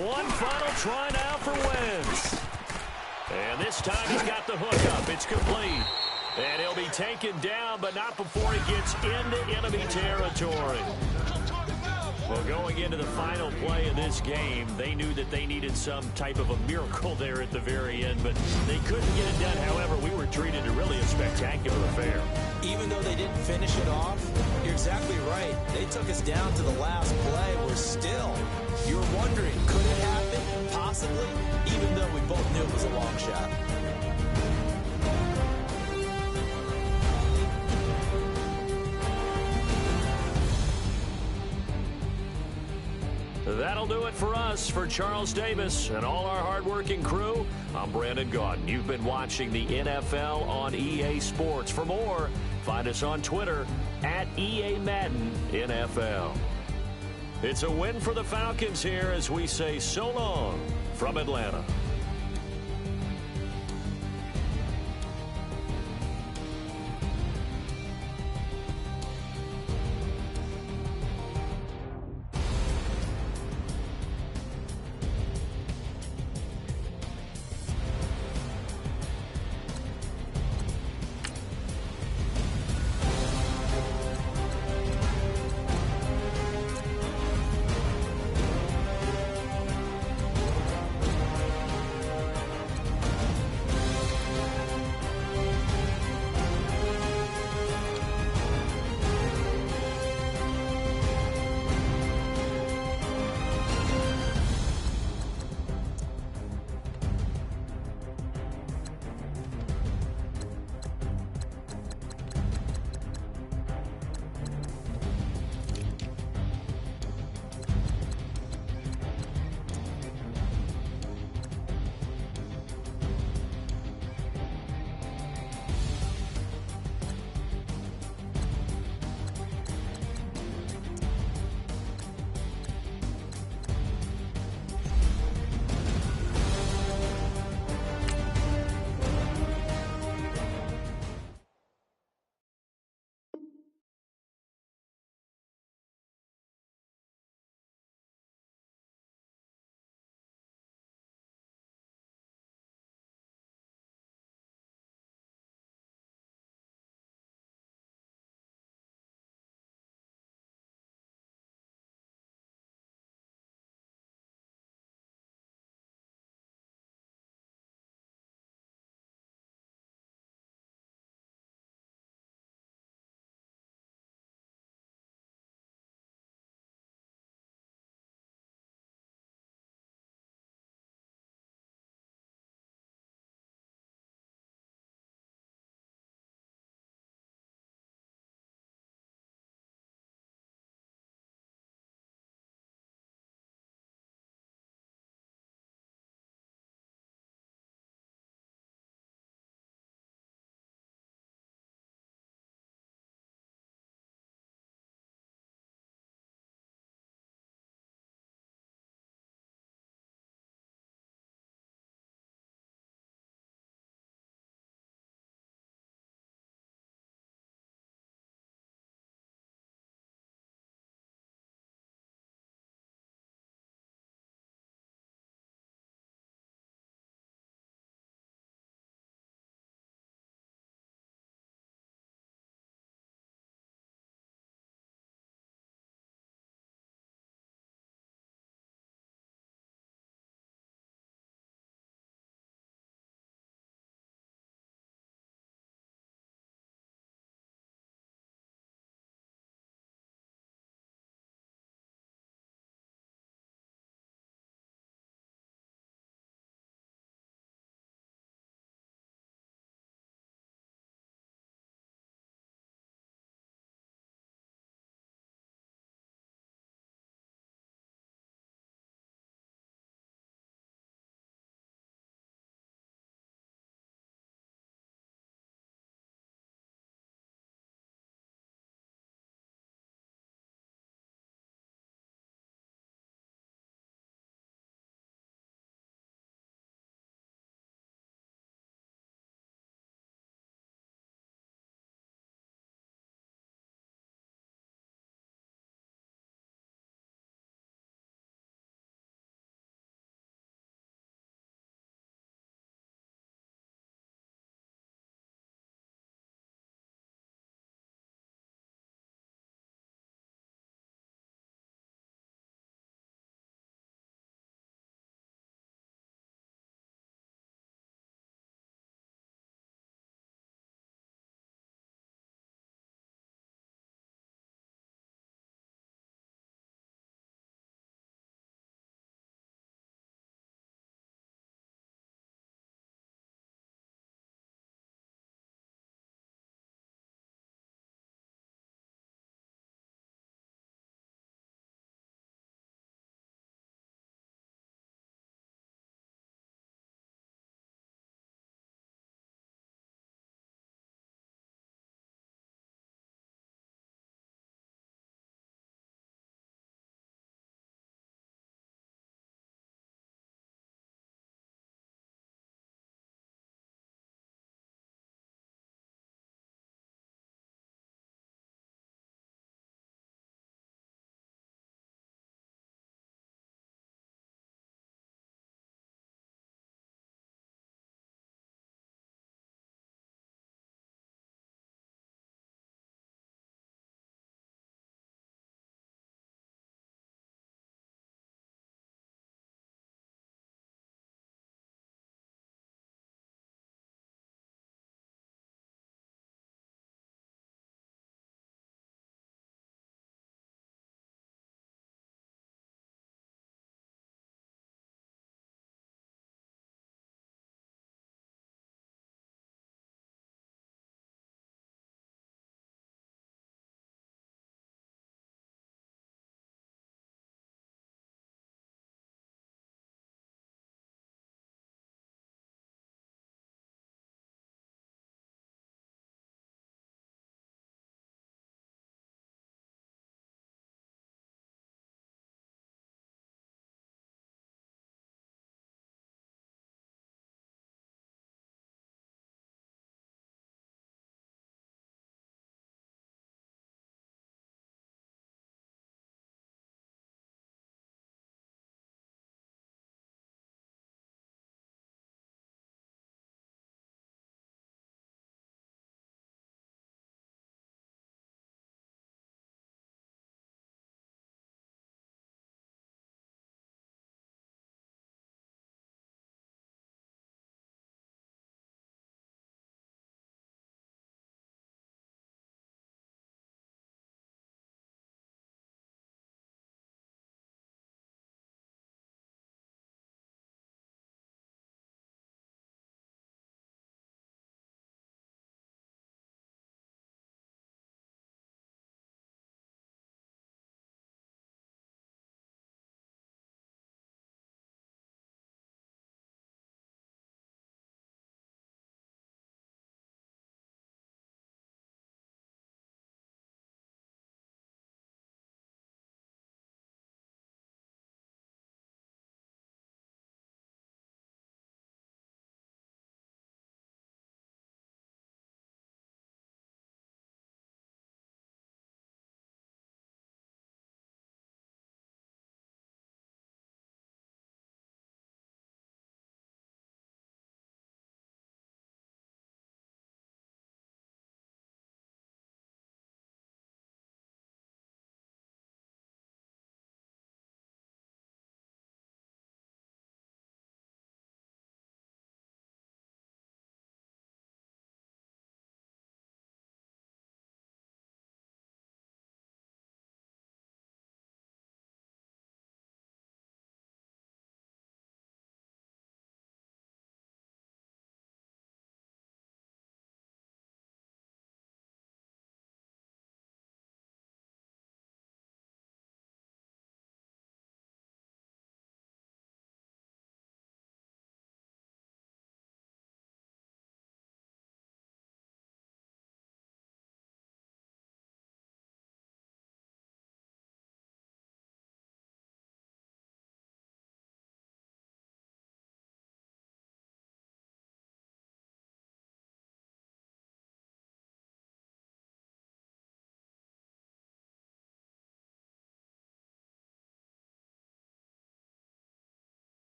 One final try now for Wentz. This time he's got the hook up. It's complete. And he'll be taken down, but not before he gets into enemy territory. Well, going into the final play of this game, they knew that they needed some type of a miracle there at the very end, but they couldn't get it done. However, we were treated to really a spectacular affair. Even though they didn't finish it off, you're exactly right. They took us down to the last play. We're still, you're wondering, could it happen? Possibly, even though we both knew it was a long shot. That'll do it for us. For Charles Davis and all our hardworking crew, I'm Brandon Gaudin. You've been watching the NFL on EA Sports. For more, find us on Twitter at EA Madden NFL. It's a win for the Falcons here as we say so long from Atlanta.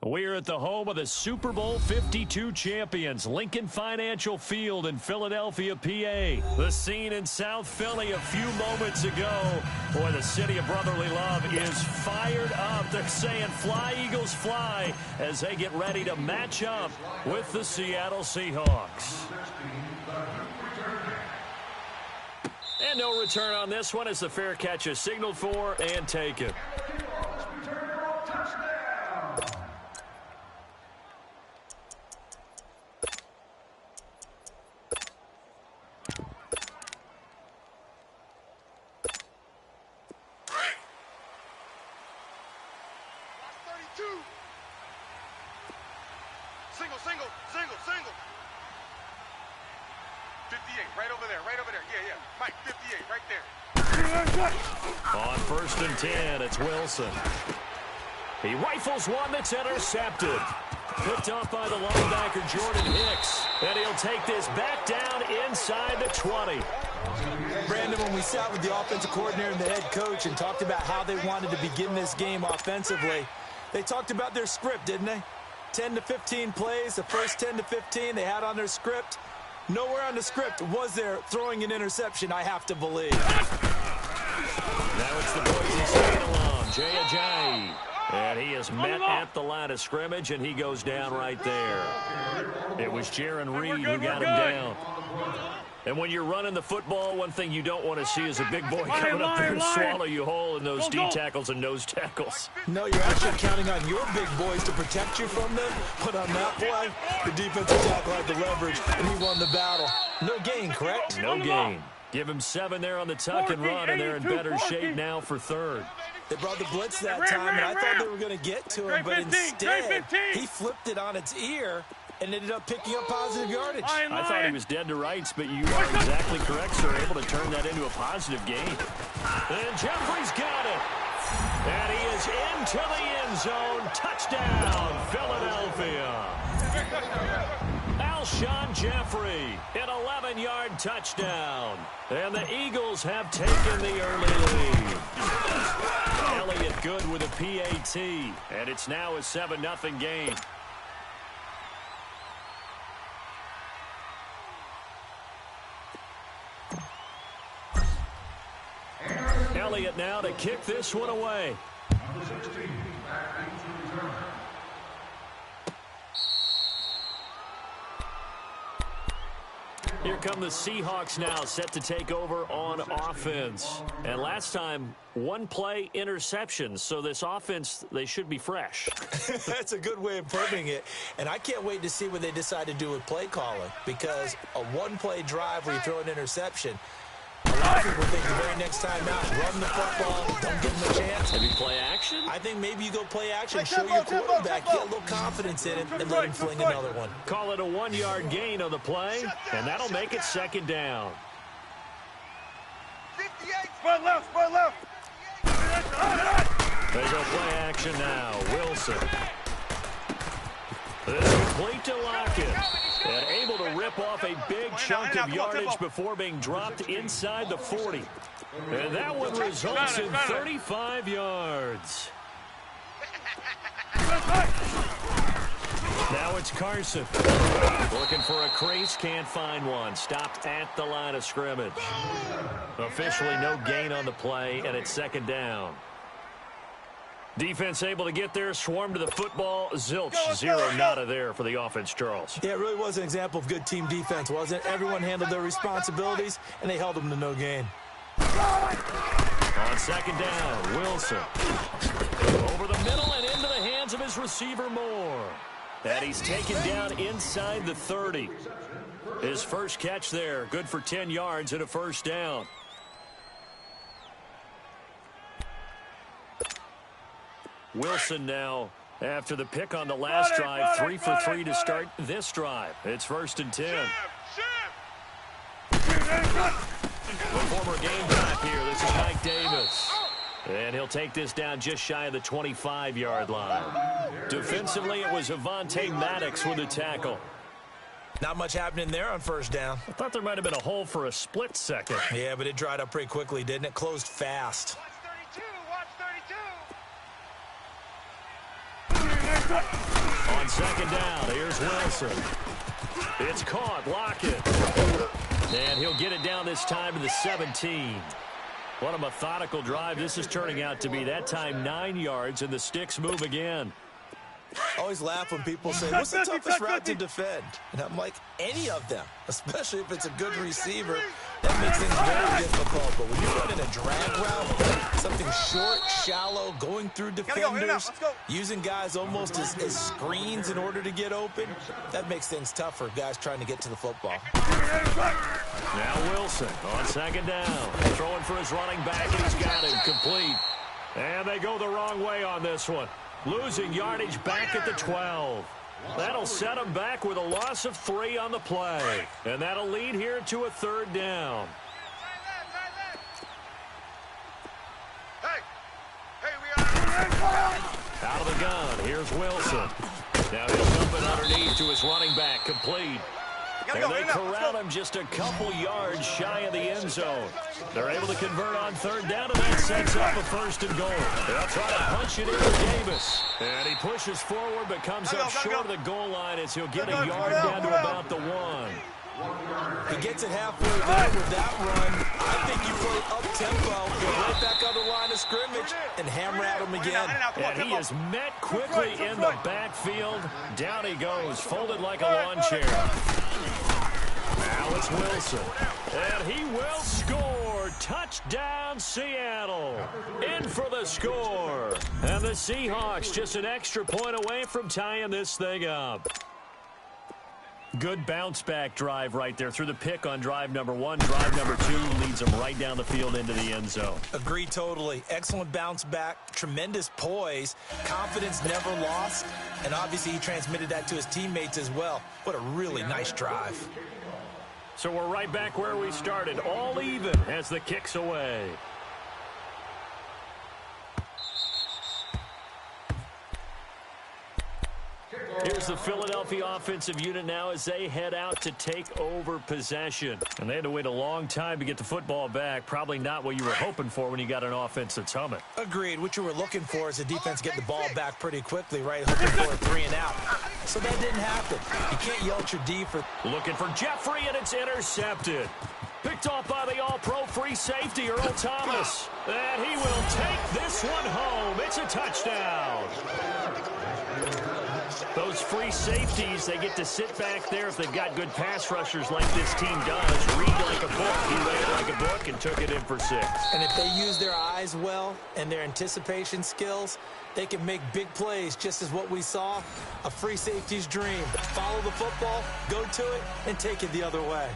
We're at the home of the Super Bowl 52 champions, Lincoln Financial Field in Philadelphia, PA. The scene in South Philly a few moments ago. Boy, the city of brotherly love is fired up. They're saying, "Fly, Eagles, fly," as they get ready to match up with the Seattle Seahawks. And no return on this one as the fair catch is signaled for and taken. Single. 58, right over there. Yeah. Mike, 58, right there. On 1st and 10, it's Wilson. He rifles one that's intercepted. Picked off by the linebacker, Jordan Hicks. And he'll take this back down inside the 20. Brandon, when we sat with the offensive coordinator and the head coach and talked about how they wanted to begin this game offensively, they talked about their script, didn't they? 10 to 15 plays, the first 10 to 15 they had on their script. Nowhere on the script was there throwing an interception, I have to believe. Now it's the Boise State along, Jay Ajayi. And he is met at the line of scrimmage, and he goes down right there. It was Jaron Reed who got him down. And when you're running the football, one thing you don't want to see is a big boy coming up there and swallow you whole in those D tackles and nose tackles. No, you're actually counting on your big boys to protect you from them. But on that play, the defensive tackle had the leverage, and he won the battle. No gain, correct? No gain. Give him 7 there on the tuck and run, and they're in better shape now for 3rd. They brought the blitz that time, and I thought they were going to get to him, but instead, he flipped it on its ear and ended up picking up positive yardage. I thought he was dead to rights, but you are exactly correct, sir. Able to turn that into a positive gain. And Jeffrey's got it. And he is into the end zone. Touchdown, Philadelphia. Alshon Jeffrey, an 11-yard touchdown. And the Eagles have taken the early lead. Elliott good with a PAT. And it's now a 7-0 game. Elliott now to kick this one away. Number 16, back into return. Here come the Seahawks now, set to take over on offense. And last time, 1 play interception. So this offense, they should be fresh. That's a good way of putting it. And I can't wait to see what they decide to do with play calling. Because a 1-play drive where you throw an interception, a lot of people think the very next time out, run the football, don't give them a chance. Maybe play action? I think maybe you go play action, show your quarterback, get a little confidence in it, and let him fling another one. Call it a 1-yard gain on the play, and that'll make it 2nd down. 58, spread left. They go play action now. Wilson. This is complete to Lockett. And able to rip off a big chunk of yardage before being dropped inside the 40. And that one results in 35 yards. Now it's Carson. Looking for a crease, can't find one. Stopped at the line of scrimmage. Officially no gain on the play, and it's 2nd down. Defense able to get there, swarm to the football. Zilch, 0 nada there for the offense, Charles. Yeah, it really was an example of good team defense, wasn't it? Everyone handled their responsibilities, and they held them to no gain. On 2nd down, Wilson. Over the middle and into the hands of his receiver, Moore. And he's taken down inside the 30. His first catch there, good for 10 yards and a 1st down. Wilson now, after the pick on the last drive, 3 for 3 to start this drive. It's 1st and 10. The former game back here, this is Mike Davis. And he'll take this down just shy of the 25-yard line. Defensively, it was Avonte Maddox with a tackle. Not much happening there on 1st down. I thought there might have been a hole for a split second. Yeah, but it dried up pretty quickly, didn't it? Closed fast. Watch 32. On second down, here's Wilson. It's caught. Lockett. And he'll get it down this time to the 17. What a methodical drive this is turning out to be. That time 9 yards, and the sticks move again. I always laugh when people say, what's the toughest route to defend? And I'm like, any of them, especially if it's a good receiver. That makes things very difficult. But when you're running a drag route, something short, shallow, going through defenders, using guys almost as screens in order to get open, that makes things tough for guys trying to get to the football. Now Wilson on second down. Throwing for his running back, and he's got him complete. And they go the wrong way on this one. Losing yardage back at the 12. That'll set them back with a loss of 3 on the play. And that'll lead here to a 3rd down. Out of the gun, here's Wilson. Now he'll dump it underneath to his running back, complete. And they corral him just a couple yards shy of the end zone. They're able to convert on 3rd down, and that sets up a 1st and goal. They'll try to punch it into Davis. And he pushes forward, but comes up short of the goal line as he'll get a yard down to about the 1. He gets it halfway there with that run. I think you play up-tempo, go right back on the line of scrimmage, and hammer at him again. And he is met quickly in the backfield. Down he goes, folded like a lawn chair. Now it's Wilson. And he will score. Touchdown, Seattle. In for the score. And the Seahawks just an extra point away from tying this thing up. Good bounce-back drive right there through the pick on drive number 1. Drive number 2 leads them right down the field into the end zone. Agree totally. Excellent bounce back, tremendous poise, confidence never lost, and obviously he transmitted that to his teammates as well. What a really nice drive. So we're right back where we started, all even as the kick's away. Here's the Philadelphia offensive unit now as they head out to take over possession. And they had to wait a long time to get the football back. Probably not what you were hoping for when you got an offense that's humming. Agreed. What you were looking for is the defense get the ball back pretty quickly, right? Hoping for a 3 and out. So that didn't happen. You can't yell at your D for... Looking for Jeffrey, and it's intercepted. Picked off by the all-pro free safety, Earl Thomas. And he will take this one home. It's a touchdown. Those free safeties, they get to sit back there if they've got good pass rushers like this team does. Read like a book. He read it like a book and took it in for 6. And if they use their eyes well and their anticipation skills, they can make big plays, just as what we saw, a free safety's dream. Follow the football, go to it, and take it the other way.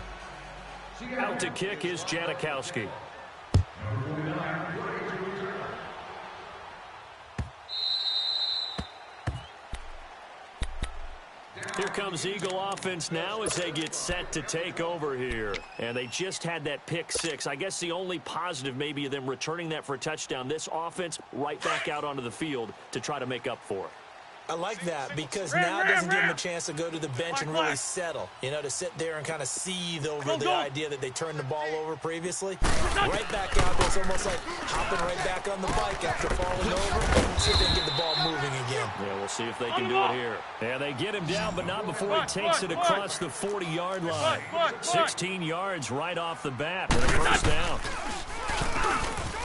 Out to kick is Janikowski. Here comes Eagle offense now as they get set to take over here. And they just had that pick 6. I guess the only positive maybe of them returning that for a touchdown. This offense right back out onto the field to try to make up for it. I like that because now it doesn't give them a chance to go to the bench and really settle. You know, to sit there and kind of seethe over the idea that they turned the ball over previously. Right back out there. It's almost like hopping right back on the bike after falling over. See if they can get the ball moving again. Yeah, we'll see if they can do it here. And they get him down, but not before he takes it across the 40-yard line. 16 yards right off the bat with a first down.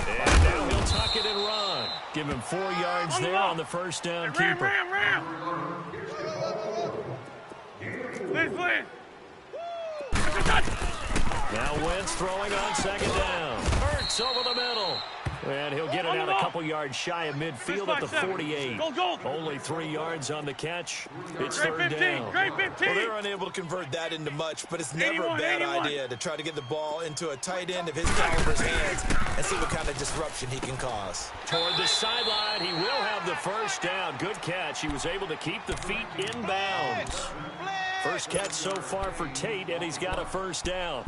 And now he'll tuck it and run. Give him 4 yards there on the first down keeper. Now Wentz throwing on second down. Hurts over the middle. And he'll get it out a couple yards shy of midfield at the 48. Only 3 yards on the catch. It's third down. Well, they're unable to convert that into much, but it's never a bad idea to try to get the ball into a tight end of his caliber's hands and see what kind of disruption he can cause. Toward the sideline, he will have the first down. Good catch. He was able to keep the feet in bounds. First catch so far for Tate, and he's got a first down.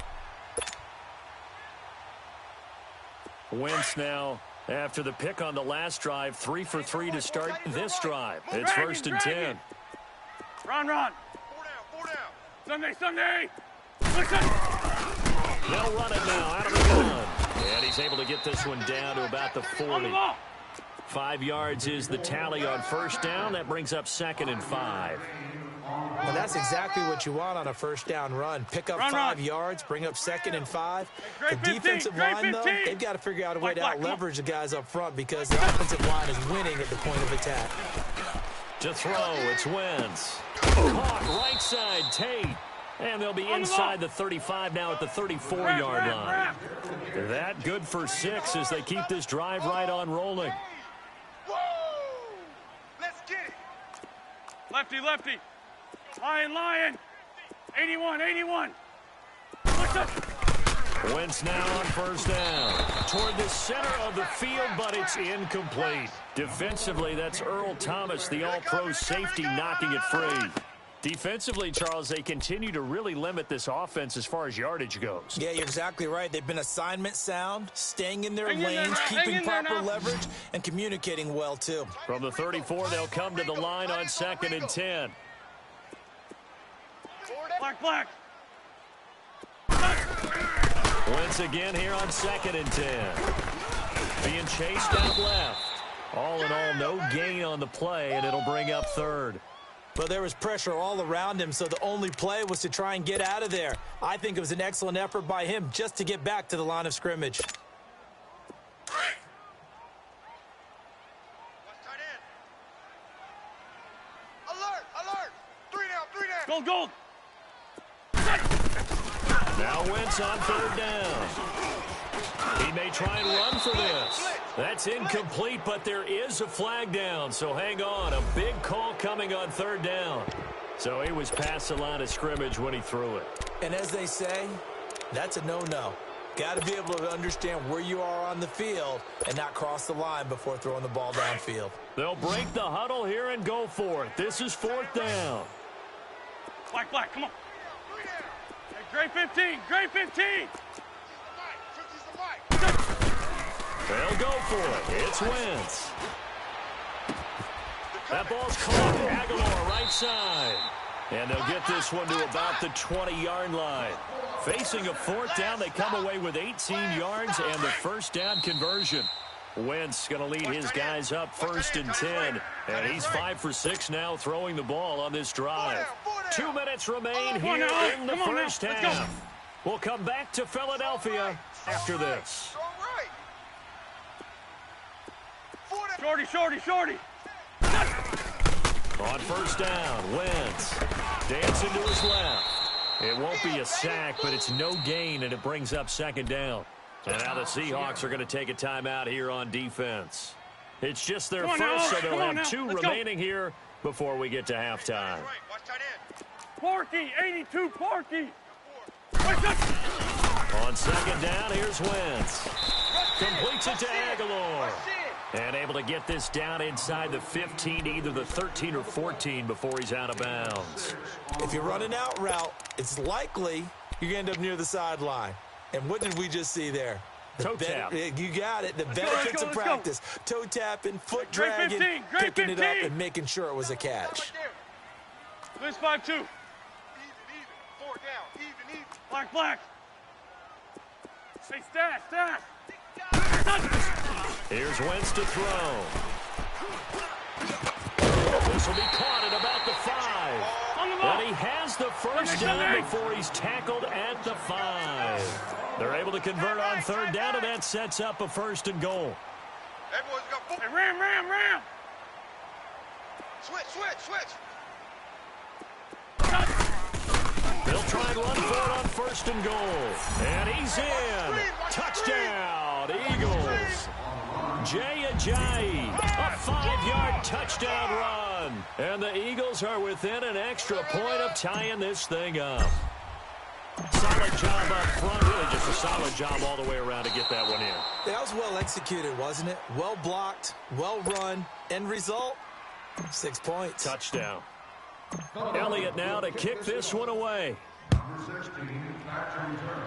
Wentz now, after the pick on the last drive, 3 for 3 to start this drive. It's first and 10. Run. 4 down. Sunday. They'll run it now out of the gun. And he's able to get this one down to about the 40. 5 yards is the tally on first down. That brings up 2nd and 5. Well, that's exactly what you want on a first down run. Pick up 5 yards, bring up 2nd and 5. The defensive line, though, they've got to figure out a way to out-leverage the guys up front because the offensive line is winning at the point of attack. To throw, it's Wentz. Caught right side, Tate. And they'll be inside the 35 now at the 34-yard line. That good for 6 as they keep this drive right on rolling. Woo! Let's get it. Lefty, lefty. Lion. 81. Wentz now on first down. Toward the center of the field, but it's incomplete. Defensively, that's Earl Thomas, the all-pro safety, knocking it free. Defensively, Charles, they continue to really limit this offense as far as yardage goes. Yeah, you're exactly right. They've been assignment sound, staying in their lanes, keeping proper leverage, and communicating well, too. From the 34, they'll come to the line on 2nd and 10. Black. Wentz again here on 2nd and 10. Being chased out left. All in all, no gain on the play, and it'll bring up 3rd. But there was pressure all around him, so the only play was to try and get out of there. I think it was an excellent effort by him just to get back to the line of scrimmage. Alert! 3 down. Goal. Now Wentz on 3rd down. He may try and run for this. That's incomplete, but there is a flag down, so hang on. A big call coming on 3rd down. So he was past the line of scrimmage when he threw it. And as they say, that's a no-no. Got to be able to understand where you are on the field and not cross the line before throwing the ball downfield. They'll break the huddle here and go for it. This is 4th down. Black, come on. Hey, Gray 15. They'll go for it. It's Wentz. That ball's caught. Aguilar right side. And they'll get this one to about the 20-yard line. Facing a 4th down, they come away with 18 yards and the first down conversion. Wentz going to lead his guys up 1st and 10. And he's 5 for 6 now throwing the ball on this drive. 2 minutes remain here in the first half. We'll come back to Philadelphia after this. Shorty. On first down, Wentz dancing to his left. It won't be a sack, but it's no gain, and it brings up 2nd down. And now the Seahawks are going to take a timeout here on defense. It's just their first, so they'll have 2 remaining here before we get to halftime. Porky, 82, Porky. On 2nd down, here's Wentz. Completes it to Aguilar. And able to get this down inside the 15, either the 13 or 14 before he's out of bounds. If you run an out route, it's likely you're going to end up near the sideline. And what did we just see there? Toe tap. You got it. The benefits of practice. Toe tapping, foot dragging, picking it up, and making sure it was a catch. This 5-2. Even. 4 down. Even. Black. Hey, stash. Here's Wentz to throw. This will be caught at about the 5. And he has the first down before he's tackled at the 5. They're able to convert on 3rd down, and that sets up a 1st and goal. Everyone's got foot. Hey, ram. Switch. They'll try and run for it on 1st and goal. And he's in. Touchdown, Eagles. Jay Ajayi, a 5-yard touchdown run. And the Eagles are within an extra point of tying this thing up. Solid job up front. Really just a solid job all the way around to get that one in. That was well executed, wasn't it? Well blocked, well run. End result, 6 points. Touchdown. Elliott now to kick this one away. Number 16, back to return.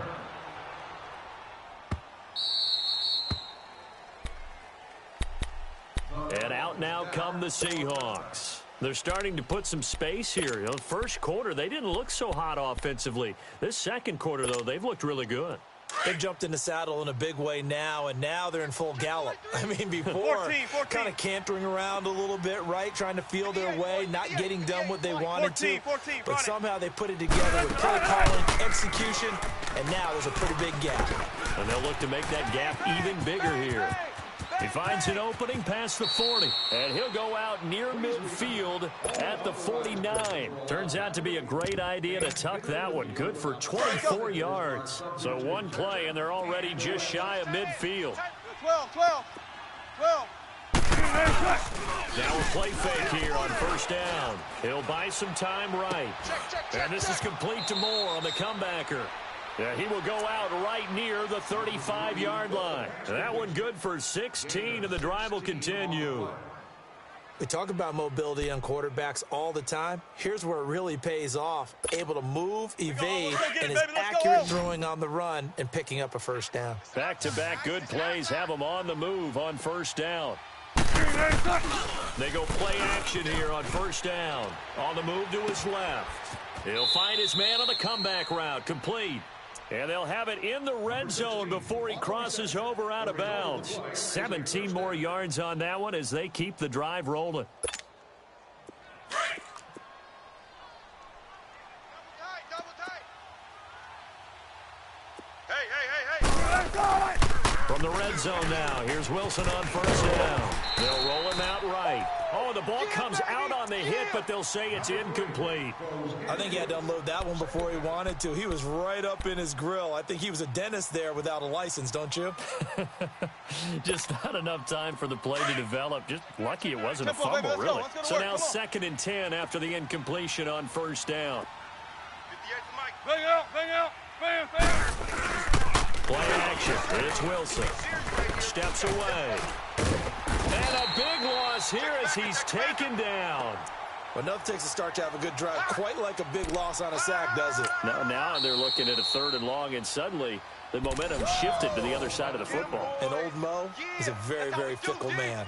And out now come the Seahawks. They're starting to put some space here. The first quarter, they didn't look so hot offensively. This second quarter, though, they've looked really good. They've jumped in the saddle in a big way now, and now they're in full gallop. I mean, before, 14. kind of cantering around a little bit, right, trying to feel their way, not getting done what they wanted to. 14, but somehow they put it together with play calling, execution, and now there's a pretty big gap. And they'll look to make that gap even bigger here. He finds an opening past the 40, and he'll go out near midfield at the 49. Turns out to be a great idea to tuck that one. Good for 24 yards. So one play, and they're already just shy of midfield. 12. Now a play fake here on first down. He'll buy some time right. And this is complete to Moore on the comebacker. Yeah, he will go out right near the 35-yard line. That one good for 16, and the drive will continue. We talk about mobility on quarterbacks all the time. Here's where it really pays off. Able to move, evade, and is accurate throwing on the run and picking up a first down. Back-to-back good plays have him on the move on first down. They go play action here on first down. On the move to his left. He'll find his man on the comeback route, complete. And they'll have it in the red zone before he crosses over out of bounds. 17 more yards on that one as they keep the drive rolling. Double tight. Hey. From the red zone now, here's Wilson on first down. They'll roll him out right. Oh, the ball comes out on the hit, but they'll say it's incomplete. I think he had to unload that one before he wanted to. He was right up in his grill. I think he was a dentist there without a license, don't you? Just not enough time for the play to develop. Just lucky it wasn't a fumble, really. So now 2nd and 10 after the incompletion on first down. 58 to Mike. Bang out. Bam. Play action. It's Wilson. Steps away. And a big loss here as he's taken down. Well, enough takes a start to have a good drive. Quite like a big loss on a sack, does it? Now they're looking at a 3rd and long, and suddenly the momentum shifted to the other side of the football. And old Mo is a very, very fickle man.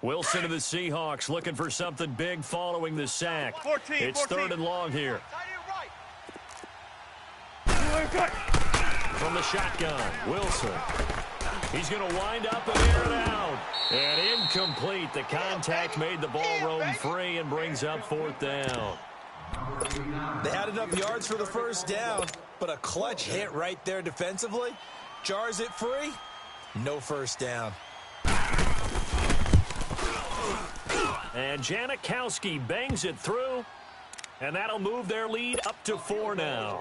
Wilson of the Seahawks looking for something big following the sack. 14. It's 3rd and long here. From the shotgun, Wilson. He's going to wind up and air it out. And incomplete. The contact made the ball roam free and brings up 4th down. They had enough yards for the first down, but a clutch hit right there defensively. Jars it free. No first down. And Janikowski bangs it through, and that'll move their lead up to 4 now.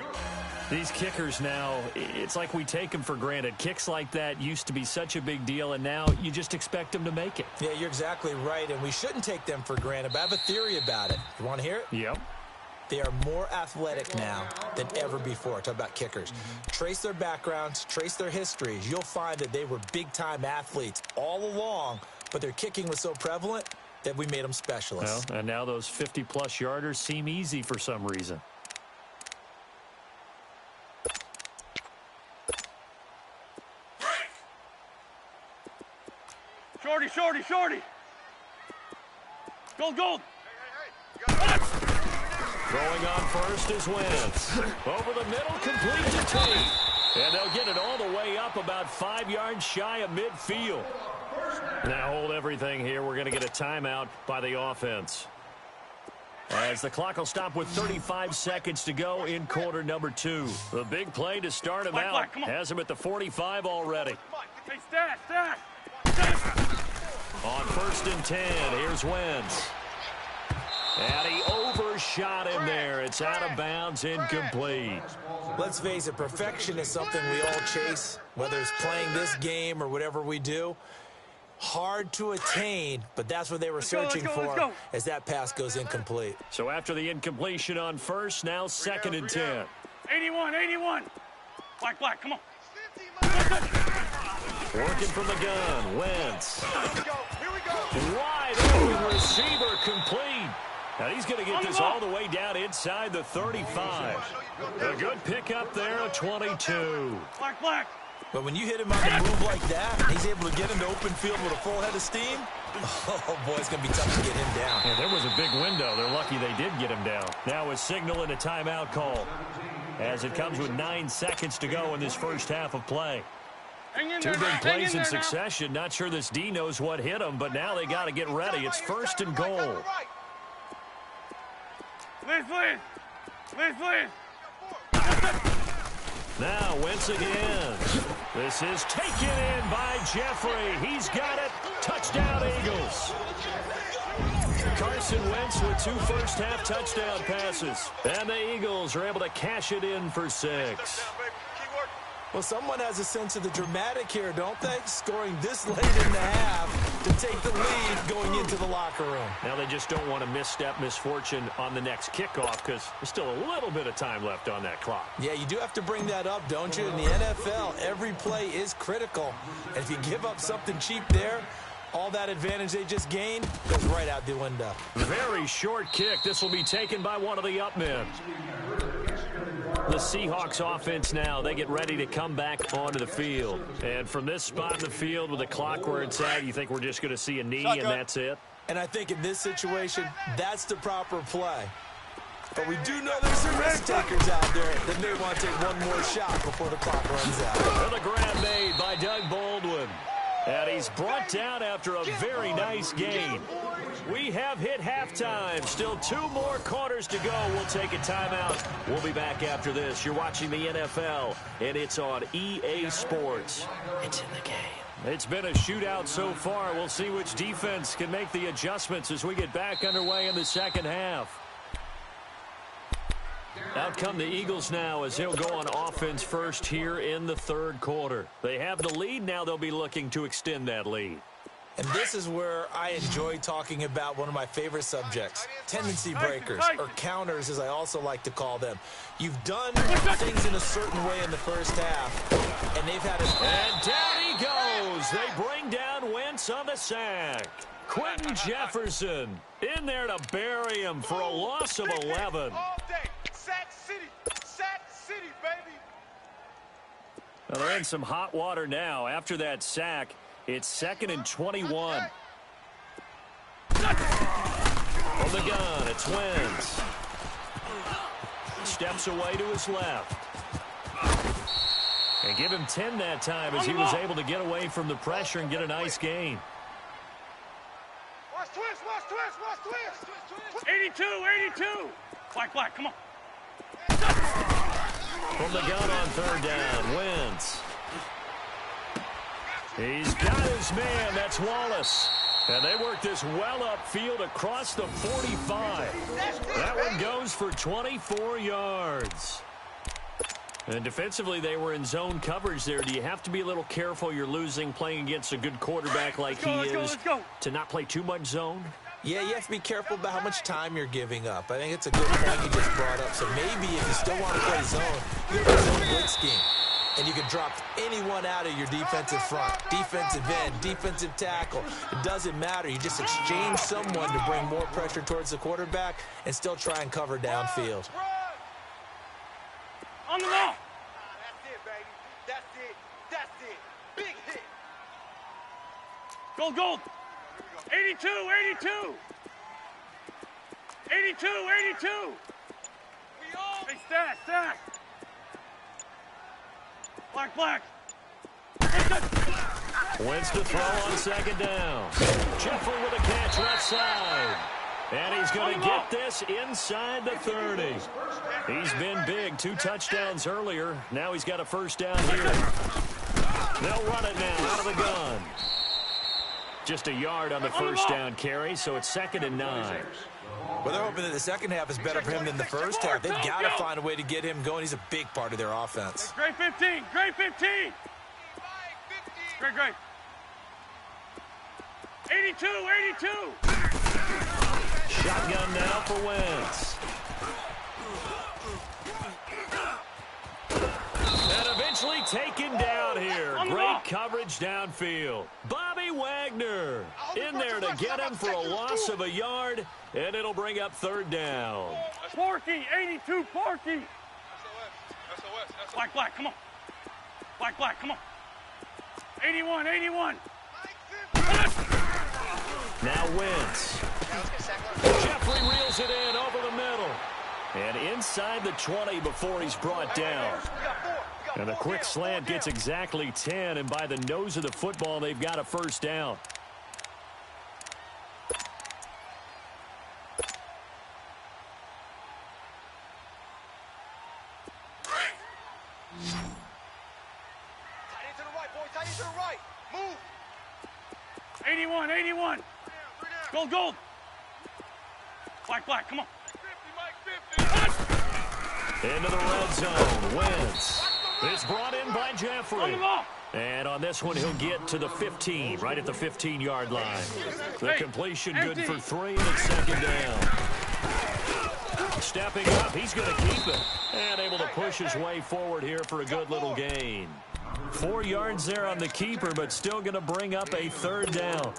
These kickers now, it's like we take them for granted. Kicks like that used to be such a big deal, and now you just expect them to make it. Yeah, you're exactly right, and we shouldn't take them for granted, but I have a theory about it. You want to hear it? Yep. They are more athletic now than ever before. Talk about kickers. Trace their backgrounds, trace their histories. You'll find that they were big-time athletes all along, but their kicking was so prevalent that we made them specialists. Well, and now those 50-plus yarders seem easy for some reason. Shorty. Gold. Throwing on first is Wentz. Over the middle, complete to Tate. And they'll get it all the way up about 5 yards shy of midfield. Now hold everything here. We're going to get a timeout by the offense. As the clock will stop with 35 seconds to go in quarter number 2. The big play to start him out. Has him at the 45 already. Hey, stash. On 1st and 10, here's Wentz. And he overshot him there. It's out of bounds, incomplete. Let's face it, perfection is something we all chase, whether it's playing this game or whatever we do. Hard to attain, but that's what they were searching for as that pass goes incomplete. So after the incompletion on first, now 2nd and 10. 81. Black, come on. Working from the gun, Wentz. Here we go. Wide open receiver, complete. Now he's going to get this all the way down inside the 35. A good pickup there, a 22. Black. But when you hit him on the move like that, he's able to get into open field with a full head of steam. Oh, boy, it's going to be tough to get him down. Yeah, there was a big window. They're lucky they did get him down. Now a signal and a timeout call as it comes with 9 seconds to go in this first half of play. Two big plays in succession. Not sure this D knows what hit him, but now they got to get ready. It's first and goal. Please. Now Wentz again. This is taken in by Jeffrey. He's got it. Touchdown, Eagles. Carson Wentz with 2 first-half touchdown passes. And the Eagles are able to cash it in for 6. Well, someone has a sense of the dramatic here, don't they? Scoring this late in the half to take the lead going into the locker room. Now they just don't want to misstep misfortune on the next kickoff because there's still a little bit of time left on that clock. Yeah, you do have to bring that up, don't you? In the NFL, every play is critical. And if you give up something cheap there, all that advantage they just gained goes right out the window. Very short kick. This will be taken by one of the up men. The Seahawks offense now, they get ready to come back onto the field. And from this spot in the field with the clock where it's at, you think we're just going to see a knee and that's it? And I think in this situation, that's the proper play. But we do know there's some risk takers out there that may want to take one more shot before the clock runs out. And the grab made by Doug Baldwin. And he's brought down after a very nice gain. We have hit halftime. Still 2 more quarters to go. We'll take a timeout. We'll be back after this. You're watching the NFL, and it's on EA Sports. It's in the game. It's been a shootout so far. We'll see which defense can make the adjustments as we get back underway in the second half. Out come the Eagles now as they'll go on offense first here in the third quarter. They have the lead. Now they'll be looking to extend that lead. And this is where I enjoy talking about one of my favorite subjects, tendency breakers, or counters as I also like to call them. You've done things in a certain way in the first half, and they've had it. And down he goes. They bring down Wentz on the sack. Quentin Jefferson in there to bury him for a loss of 11. All day. Sack City, baby. Well, they're in some hot water now. After that sack, it's 2nd and 21. From the gun, it's Wentz. Steps away to his left. And give him 10 that time as he was able to get away from the pressure and get a nice gain. Watch twist. 82. Black, come on. From the gun on 3rd down, Wentz. He's got his man. That's Wallace. And they work this well upfield across the 45. That one goes for 24 yards. And defensively, they were in zone coverage there. Do you have to be a little careful you're losing playing against a good quarterback like he is let's go. to not play too much zone? Yeah, you have to be careful about how much time you're giving up. I think it's a good point you just brought up. So maybe if you still want to play zone, you can play zone blitz scheme. And you can drop anyone out of your defensive front, defensive end, defensive tackle. It doesn't matter. You just exchange someone to bring more pressure towards the quarterback and still try and cover downfield. On the ball. That's it, baby. That's it. Big hit. Gold. 82. 82. Hey, stack. Black. Wentz to throw on 2nd down. Jeffrey with a catch left side. And he's going to get this inside the 30. He's been big. 2 touchdowns earlier. Now he's got a first down here. They'll run it now out of the gun. Just a yard on the first down carry, so it's 2nd and 9. Well, they're hoping that the second half is better for him than the first half. They've got to find a way to get him going. He's a big part of their offense. Great 15. Great. 82. Shotgun now for Wentz. And eventually taken down here. Great coverage downfield. Bobby Wagner in there to get him for a loss of a yard, and it'll bring up 3rd down. Porky, 82, Porky. SOS. Black, come on. Black, come on. 81, 81. Now Wentz. Jeffrey reels it in over the middle. And inside the 20 before he's brought down. And a quick slant gets exactly 10, and by the nose of the football, they've got a first down. Tight end to the right, boys. Tight end to the right. Move. 81, 81. Gold, gold. Black, black, come on. Into the red zone. Wentz. It's brought in by On Jeffrey. the ball. And on this one, he'll get to the 15, right at the 15-yard line. The completion good for 3, and it's second down. Stepping up, he's going to keep it. And able to push his way forward here for a good little gain. 4 yards there on the keeper, but still going to bring up a third down.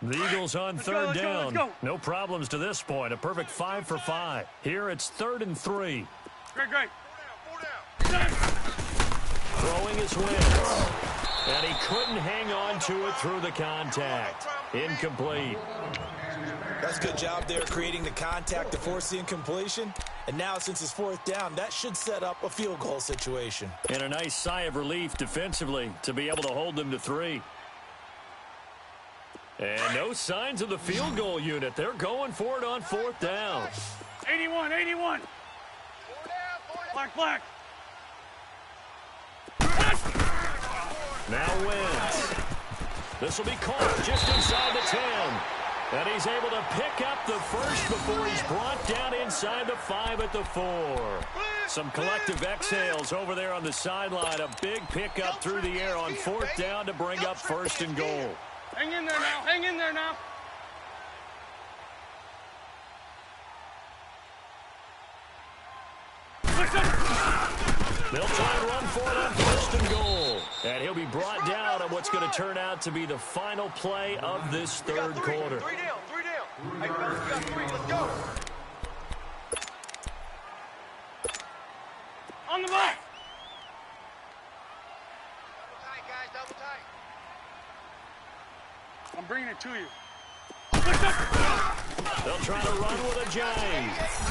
The Eagles on third down. Let's go. No problems to this point. A perfect 5 for 5. Here it's 3rd and 3. Great, great. Throwing his Wentz. And he couldn't hang on to it through the contact. Incomplete. That's a good job there creating the contact to force the incompletion. And now since it's 4th down, that should set up a field goal situation. And a nice sigh of relief defensively to be able to hold them to 3. And no signs of the field goal unit. They're going for it on 4th down. 81, 81. Black, black. Now Wentz. This will be caught just inside the 10. And he's able to pick up the first before he's brought down inside the 5 at the 4. Some collective exhales over there on the sideline. A big pickup through the air on 4th down to bring up 1st and goal. Hang in there now. Hang in there now. They'll try and run for it on 1st and goal. And he'll be brought down on what's going to turn out to be the final play of this third quarter. 3 down, 3 down. Hey, fellas, we got 3. Let's go. On the ball. Double tight, guys. Double tight. I'm bringing it to you. They'll try to run with a J.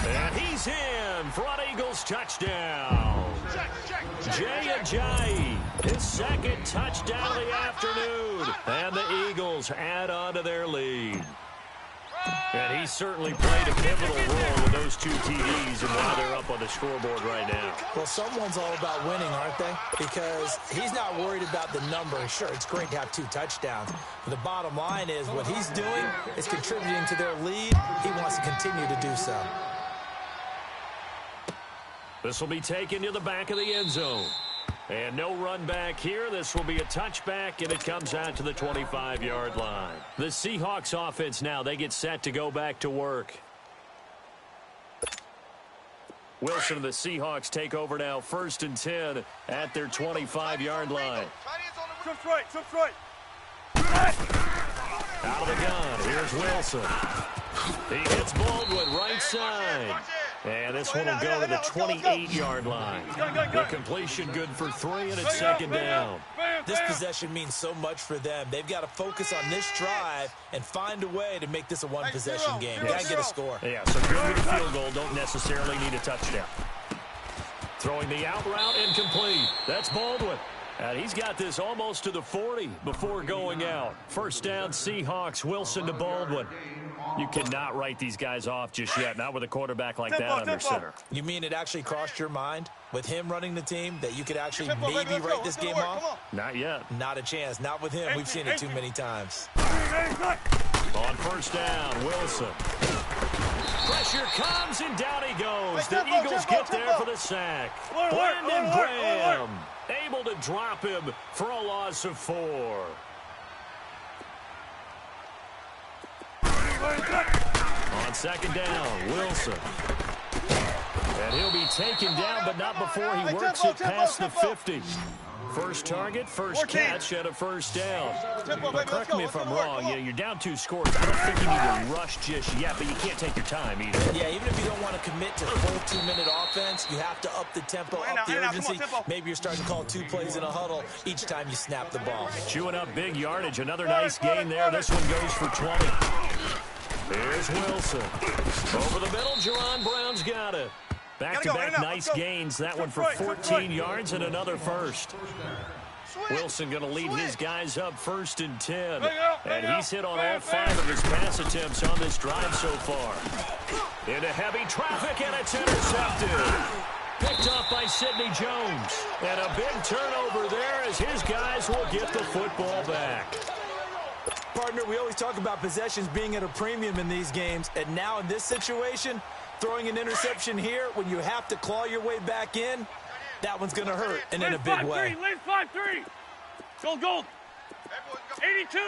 And he's in for an Eagles touchdown. Jay Ajayi, his 2nd touchdown of the afternoon. And the Eagles add on to their lead. And he certainly played a pivotal role with those 2 TDs and why they're up on the scoreboard right now. Well, someone's all about winning, aren't they? Because he's not worried about the number. Sure, it's great to have 2 touchdowns. But the bottom line is what he's doing is contributing to their lead. He wants to continue to do so. This will be taken to the back of the end zone. And no run back here. This will be a touchback, and it comes out to the 25-yard line. The Seahawks offense now, they get set to go back to work. Wilson and the Seahawks take over now, 1st and 10 at their 25-yard line. Trips right, trips right. Out of the gun, here's Wilson. He hits Baldwin right side. And this one will go to the 28-yard line. The completion good for 3, and it's 2nd down. This possession means so much for them. They've got to focus on this drive and find a way to make this a one-possession game. Got to get a score. Yeah, so good with a field goal. Don't necessarily need a touchdown. Throwing the out route, incomplete. That's Baldwin. And he's got this almost to the 40 before going out. 1st down, Seahawks. Wilson to Baldwin. You cannot write these guys off just yet, not with a quarterback like that under center. You mean it actually crossed your mind with him running the team that you could actually maybe write this game off? Not yet. Not a chance. Not with him. We've seen it too many times. On 1st down, Wilson. Pressure comes, and down he goes. The Eagles get there for the sack. Brandon Graham able to drop him for a loss of 4. On 2nd down, Wilson. And he'll be taken down, but not before he works it past the 50. First target, first catch, and a first down. But correct me if I'm wrong, you're down 2 scores. I don't think you need to rush just yet, but you can't take your time either. Yeah, even if you don't want to commit to full 2-minute offense, you have to up the tempo, up the urgency. Maybe you're starting to call 2 plays in a huddle each time you snap the ball. Chewing up big yardage. Another nice gain there. This one goes for 20. Here's Wilson. Over the middle, Jerron Brown's got it. Back-to-back nice gains. That one for 14 yards and another first. Wilson going to lead his guys up 1st and 10. And he's hit on all 5 of his pass attempts on this drive so far. Into heavy traffic, and it's intercepted. Picked up by Sidney Jones. And a big turnover there as his guys will get the football back. Partner, we always talk about possessions being at a premium in these games. And now in this situation, throwing an interception here when you have to claw your way back in, that one's going to hurt, and in a big way. Lead 5-3. Gold. 82.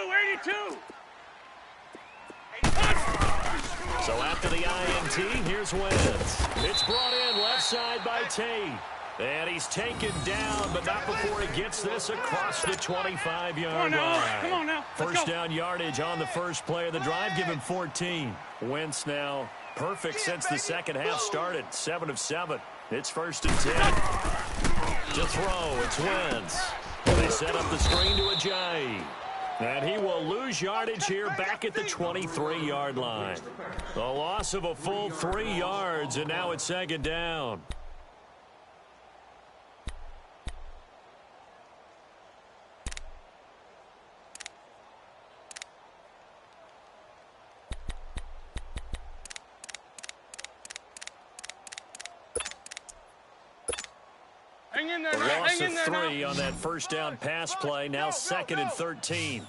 So after the INT, here's Wentz. It's brought in left side by Tate. And he's taken down, but not before he gets this across the 25-yard line. Come on now. First down yardage on the first play of the drive, give him 14. Wentz now perfect since the second half started, 7 of 7. It's 1st and 10. To throw, it's Wentz. They set up the screen to Ajayi. And he will lose yardage here back at the 23-yard line. A loss of a full 3 yards, and now it's 2nd down. A loss of 3 on that first down pass play. Now 2nd and 13.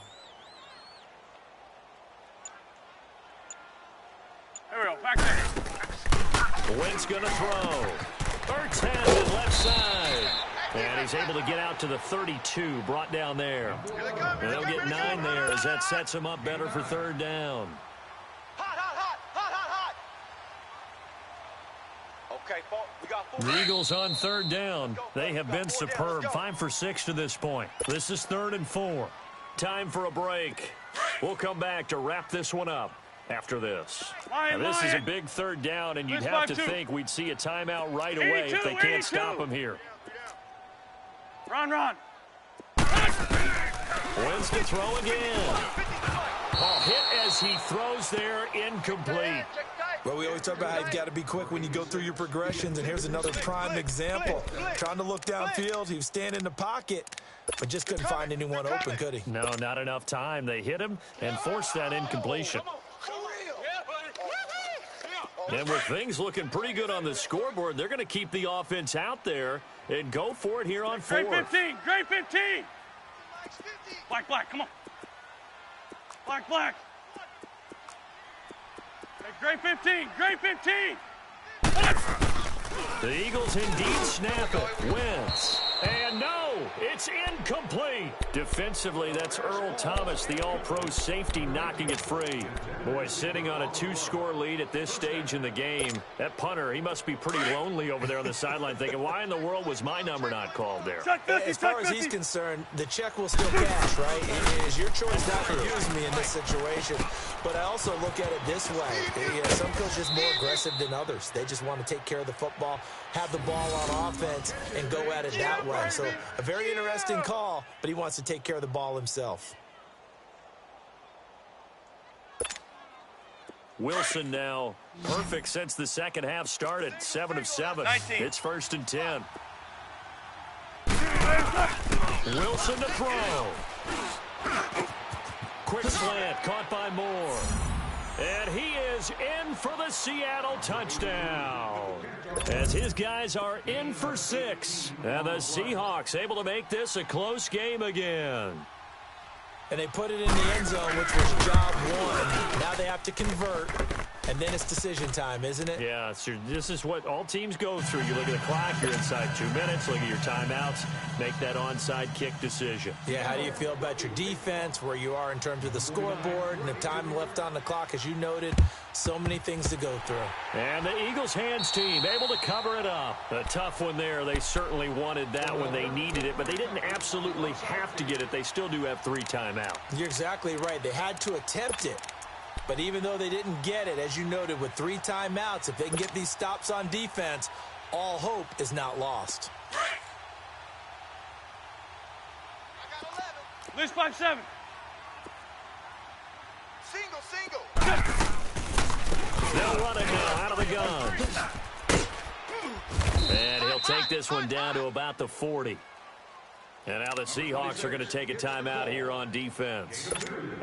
There we go. Back there. Wentz going to throw. Ertz has it left side. And he's able to get out to the 32, brought down there. And they'll get 9 there as that sets him up better for 3rd down. The Eagles on 3rd down. They have been superb. 5 for 6 to this point. This is 3rd and 4. Time for a break. We'll come back to wrap this one up after this. Now, this is a big 3rd down, and you'd have to think we'd see a timeout right away if they can't stop him here. Run. Wentz to throw again. Hit as he throws there, incomplete. Well, we always talk about how you've got to be quick when you go through your progressions, and here's another prime example. Trying to look downfield, he was standing in the pocket, but just couldn't find anyone open, could he? No, not enough time. They hit him and forced that incompletion. And with things looking pretty good on the scoreboard, they're going to keep the offense out there and go for it here on 4th. Great 15. Black, come on. Black. Great 15. The Eagles indeed snap it. Wentz. And no, it's incomplete. Defensively, that's Earl Thomas, the all-pro safety, knocking it free. Boy, sitting on a 2-score lead at this stage in the game, that punter, he must be pretty lonely over there on the sideline thinking, why in the world was my number not called there? As far as he's concerned, the check will still cash, right? It is your choice not to use me in this situation. But I also look at it this way. Some coaches are more aggressive than others. They just want to take care of the football, have the ball on offense, and go at it that way. So a very interesting call, but he wants to take care of the ball himself. Wilson now perfect since the second half started. 7 of 7. 19. It's 1st and 10. Wilson to throw. Quick slant caught by Moore. And he is in for the Seattle touchdown. As his guys are in for 6. And the Seahawks able to make this a close game again. And they put it in the end zone, which was job 1. Now they have to convert. And then it's decision time, isn't it? Yeah, this is what all teams go through. You look at the clock, you're inside 2 minutes, look at your timeouts, make that onside kick decision. Yeah, how do you feel about your defense, where you are in terms of the scoreboard, and the time left on the clock, as you noted? So many things to go through. And the Eagles hands team able to cover it up. A tough one there. They certainly wanted that when they needed it, but they didn't absolutely have to get it. They still do have 3 timeouts. You're exactly right. They had to attempt it. But even though they didn't get it, as you noted, with 3 timeouts, if they can get these stops on defense, all hope is not lost. List 5-7. Single. They'll run it now out of the gun. And he'll take this one down to about the 40. And now the Seahawks are going to take a timeout here on defense,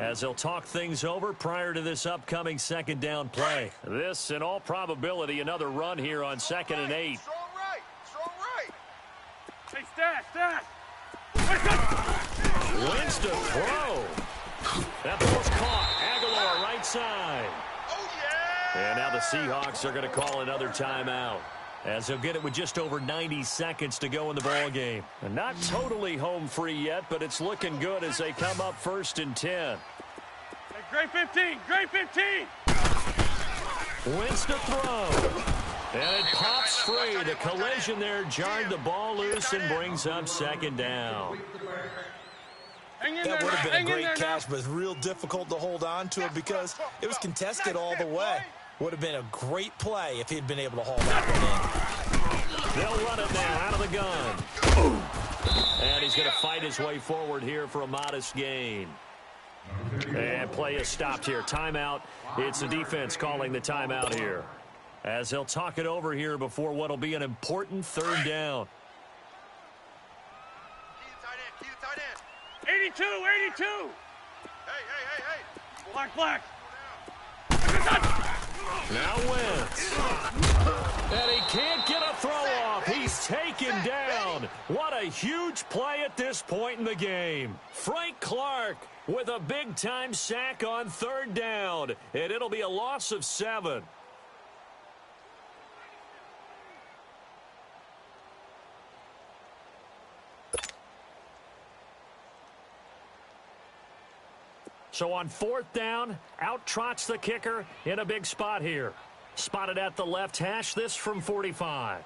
as they'll talk things over prior to this upcoming second down play. This, in all probability, another run here on 2nd and 8. Strong right. Hey, Stash. Wins to throw. That ball's caught. Aguilar right side. Oh, yeah. And now the Seahawks are going to call another timeout, as they'll get it with just over 90 seconds to go in the ball game. And not totally home free yet, but it's looking good as they come up 1st and 10. Hey, great 15. Wins to throw. And it pops free. The collision there jarred the ball loose and brings up 2nd down. That would have been a great catch, but it's real difficult to hold on to it because it was contested all the way. Would have been a great play if he'd been able to haul that one in. They'll run it now out of the gun. And he's going to fight his way forward here for a modest gain. And play is stopped here. Timeout. It's the defense calling the timeout here, as they'll talk it over here before what will be an important 3rd down. Key to tight end. 82. Hey. Black. Now Wentz. And he can't get a throw off. He's taken down. What a huge play at this point in the game. Frank Clark with a big-time sack on 3rd down. And it'll be a loss of 7. So on 4th down, out trots the kicker in a big spot here. Spotted at the left hash, this from 45.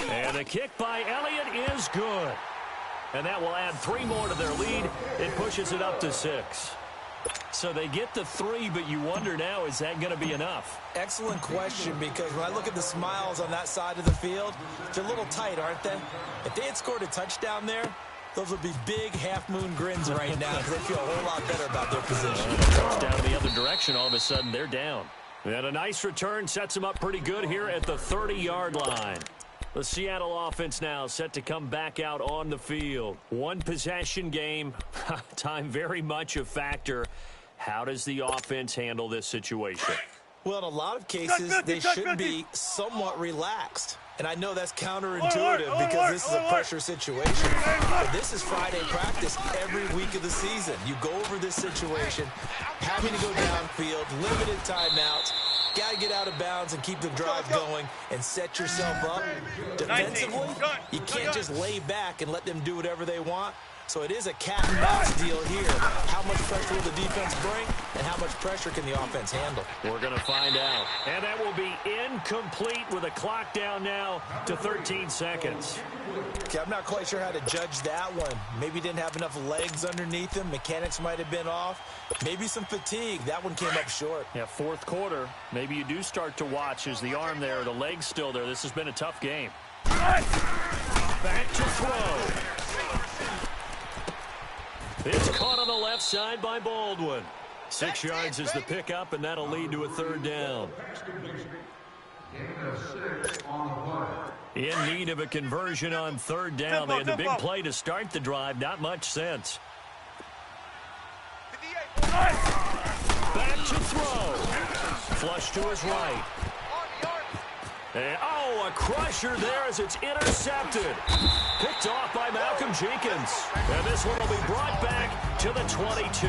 And the kick by Elliott is good. And that will add 3 more to their lead. It pushes it up to 6. So they get the 3, but you wonder now, is that going to be enough? Excellent question, because when I look at the smiles on that side of the field, they're a little tight, aren't they? If they had scored a touchdown there, those would be big half-moon grins right now, because they feel a whole lot better about their position. Touchdown in the other direction, all of a sudden they're down. And a nice return sets them up pretty good here at the 30-yard line. The Seattle offense now set to come back out on the field. 1-possession game. Time very much a factor. How does the offense handle this situation? Well, in a lot of cases, they should be somewhat relaxed. And I know that's counterintuitive because this is a pressure situation. But this is Friday practice every week of the season. You go over this situation, having to go downfield, limited timeouts, got to get out of bounds and keep the drive going and set yourself up. Defensively, you can't just lay back and let them do whatever they want. So it is a cat and mouse deal here. How much pressure will the defense bring, and how much pressure can the offense handle? We're going to find out. And that will be incomplete with a clock down now to 13 seconds. Okay, I'm not quite sure how to judge that one. Maybe didn't have enough legs underneath him. Mechanics might have been off. Maybe some fatigue. That one came up short. Yeah, 4th quarter. Maybe you do start to watch as the arm there, the leg's still there. This has been a tough game. Back to throw. It's caught on the left side by Baldwin. 6 yards is the pickup, and that'll lead to a 3rd down. In need of a conversion on 3rd down. They had the big play to start the drive. Not much sense. Back to throw. Flush to his right. And, oh, a crusher there as it's intercepted. Picked off by Malcolm Jenkins. And this one will be brought back to the 22.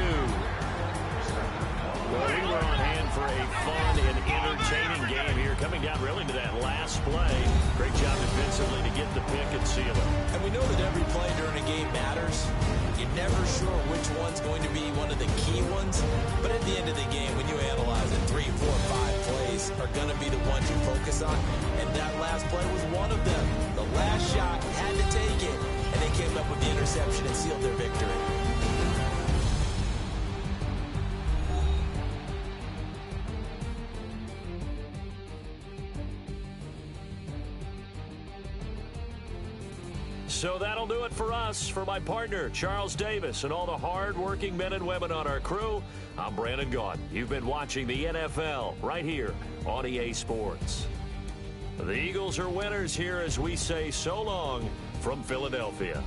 Well, we were on hand for a fun and entertaining game here, coming down really to that last play. Great job defensively to get the pick and seal it. And we know that every play during a game matters. You're never sure which one's going to be one of the key ones. But at the end of the game, when you analyze it, 3, 4, 5 plays are going to be the ones you focus on. And that last play was one of them. The last shot had to take it. And they came up with the interception and sealed their victory. So that'll do it for us. For my partner, Charles Davis, and all the hard-working men and women on our crew, I'm Brandon Gaudin. You've been watching the NFL right here on EA Sports. The Eagles are winners here as we say so long from Philadelphia.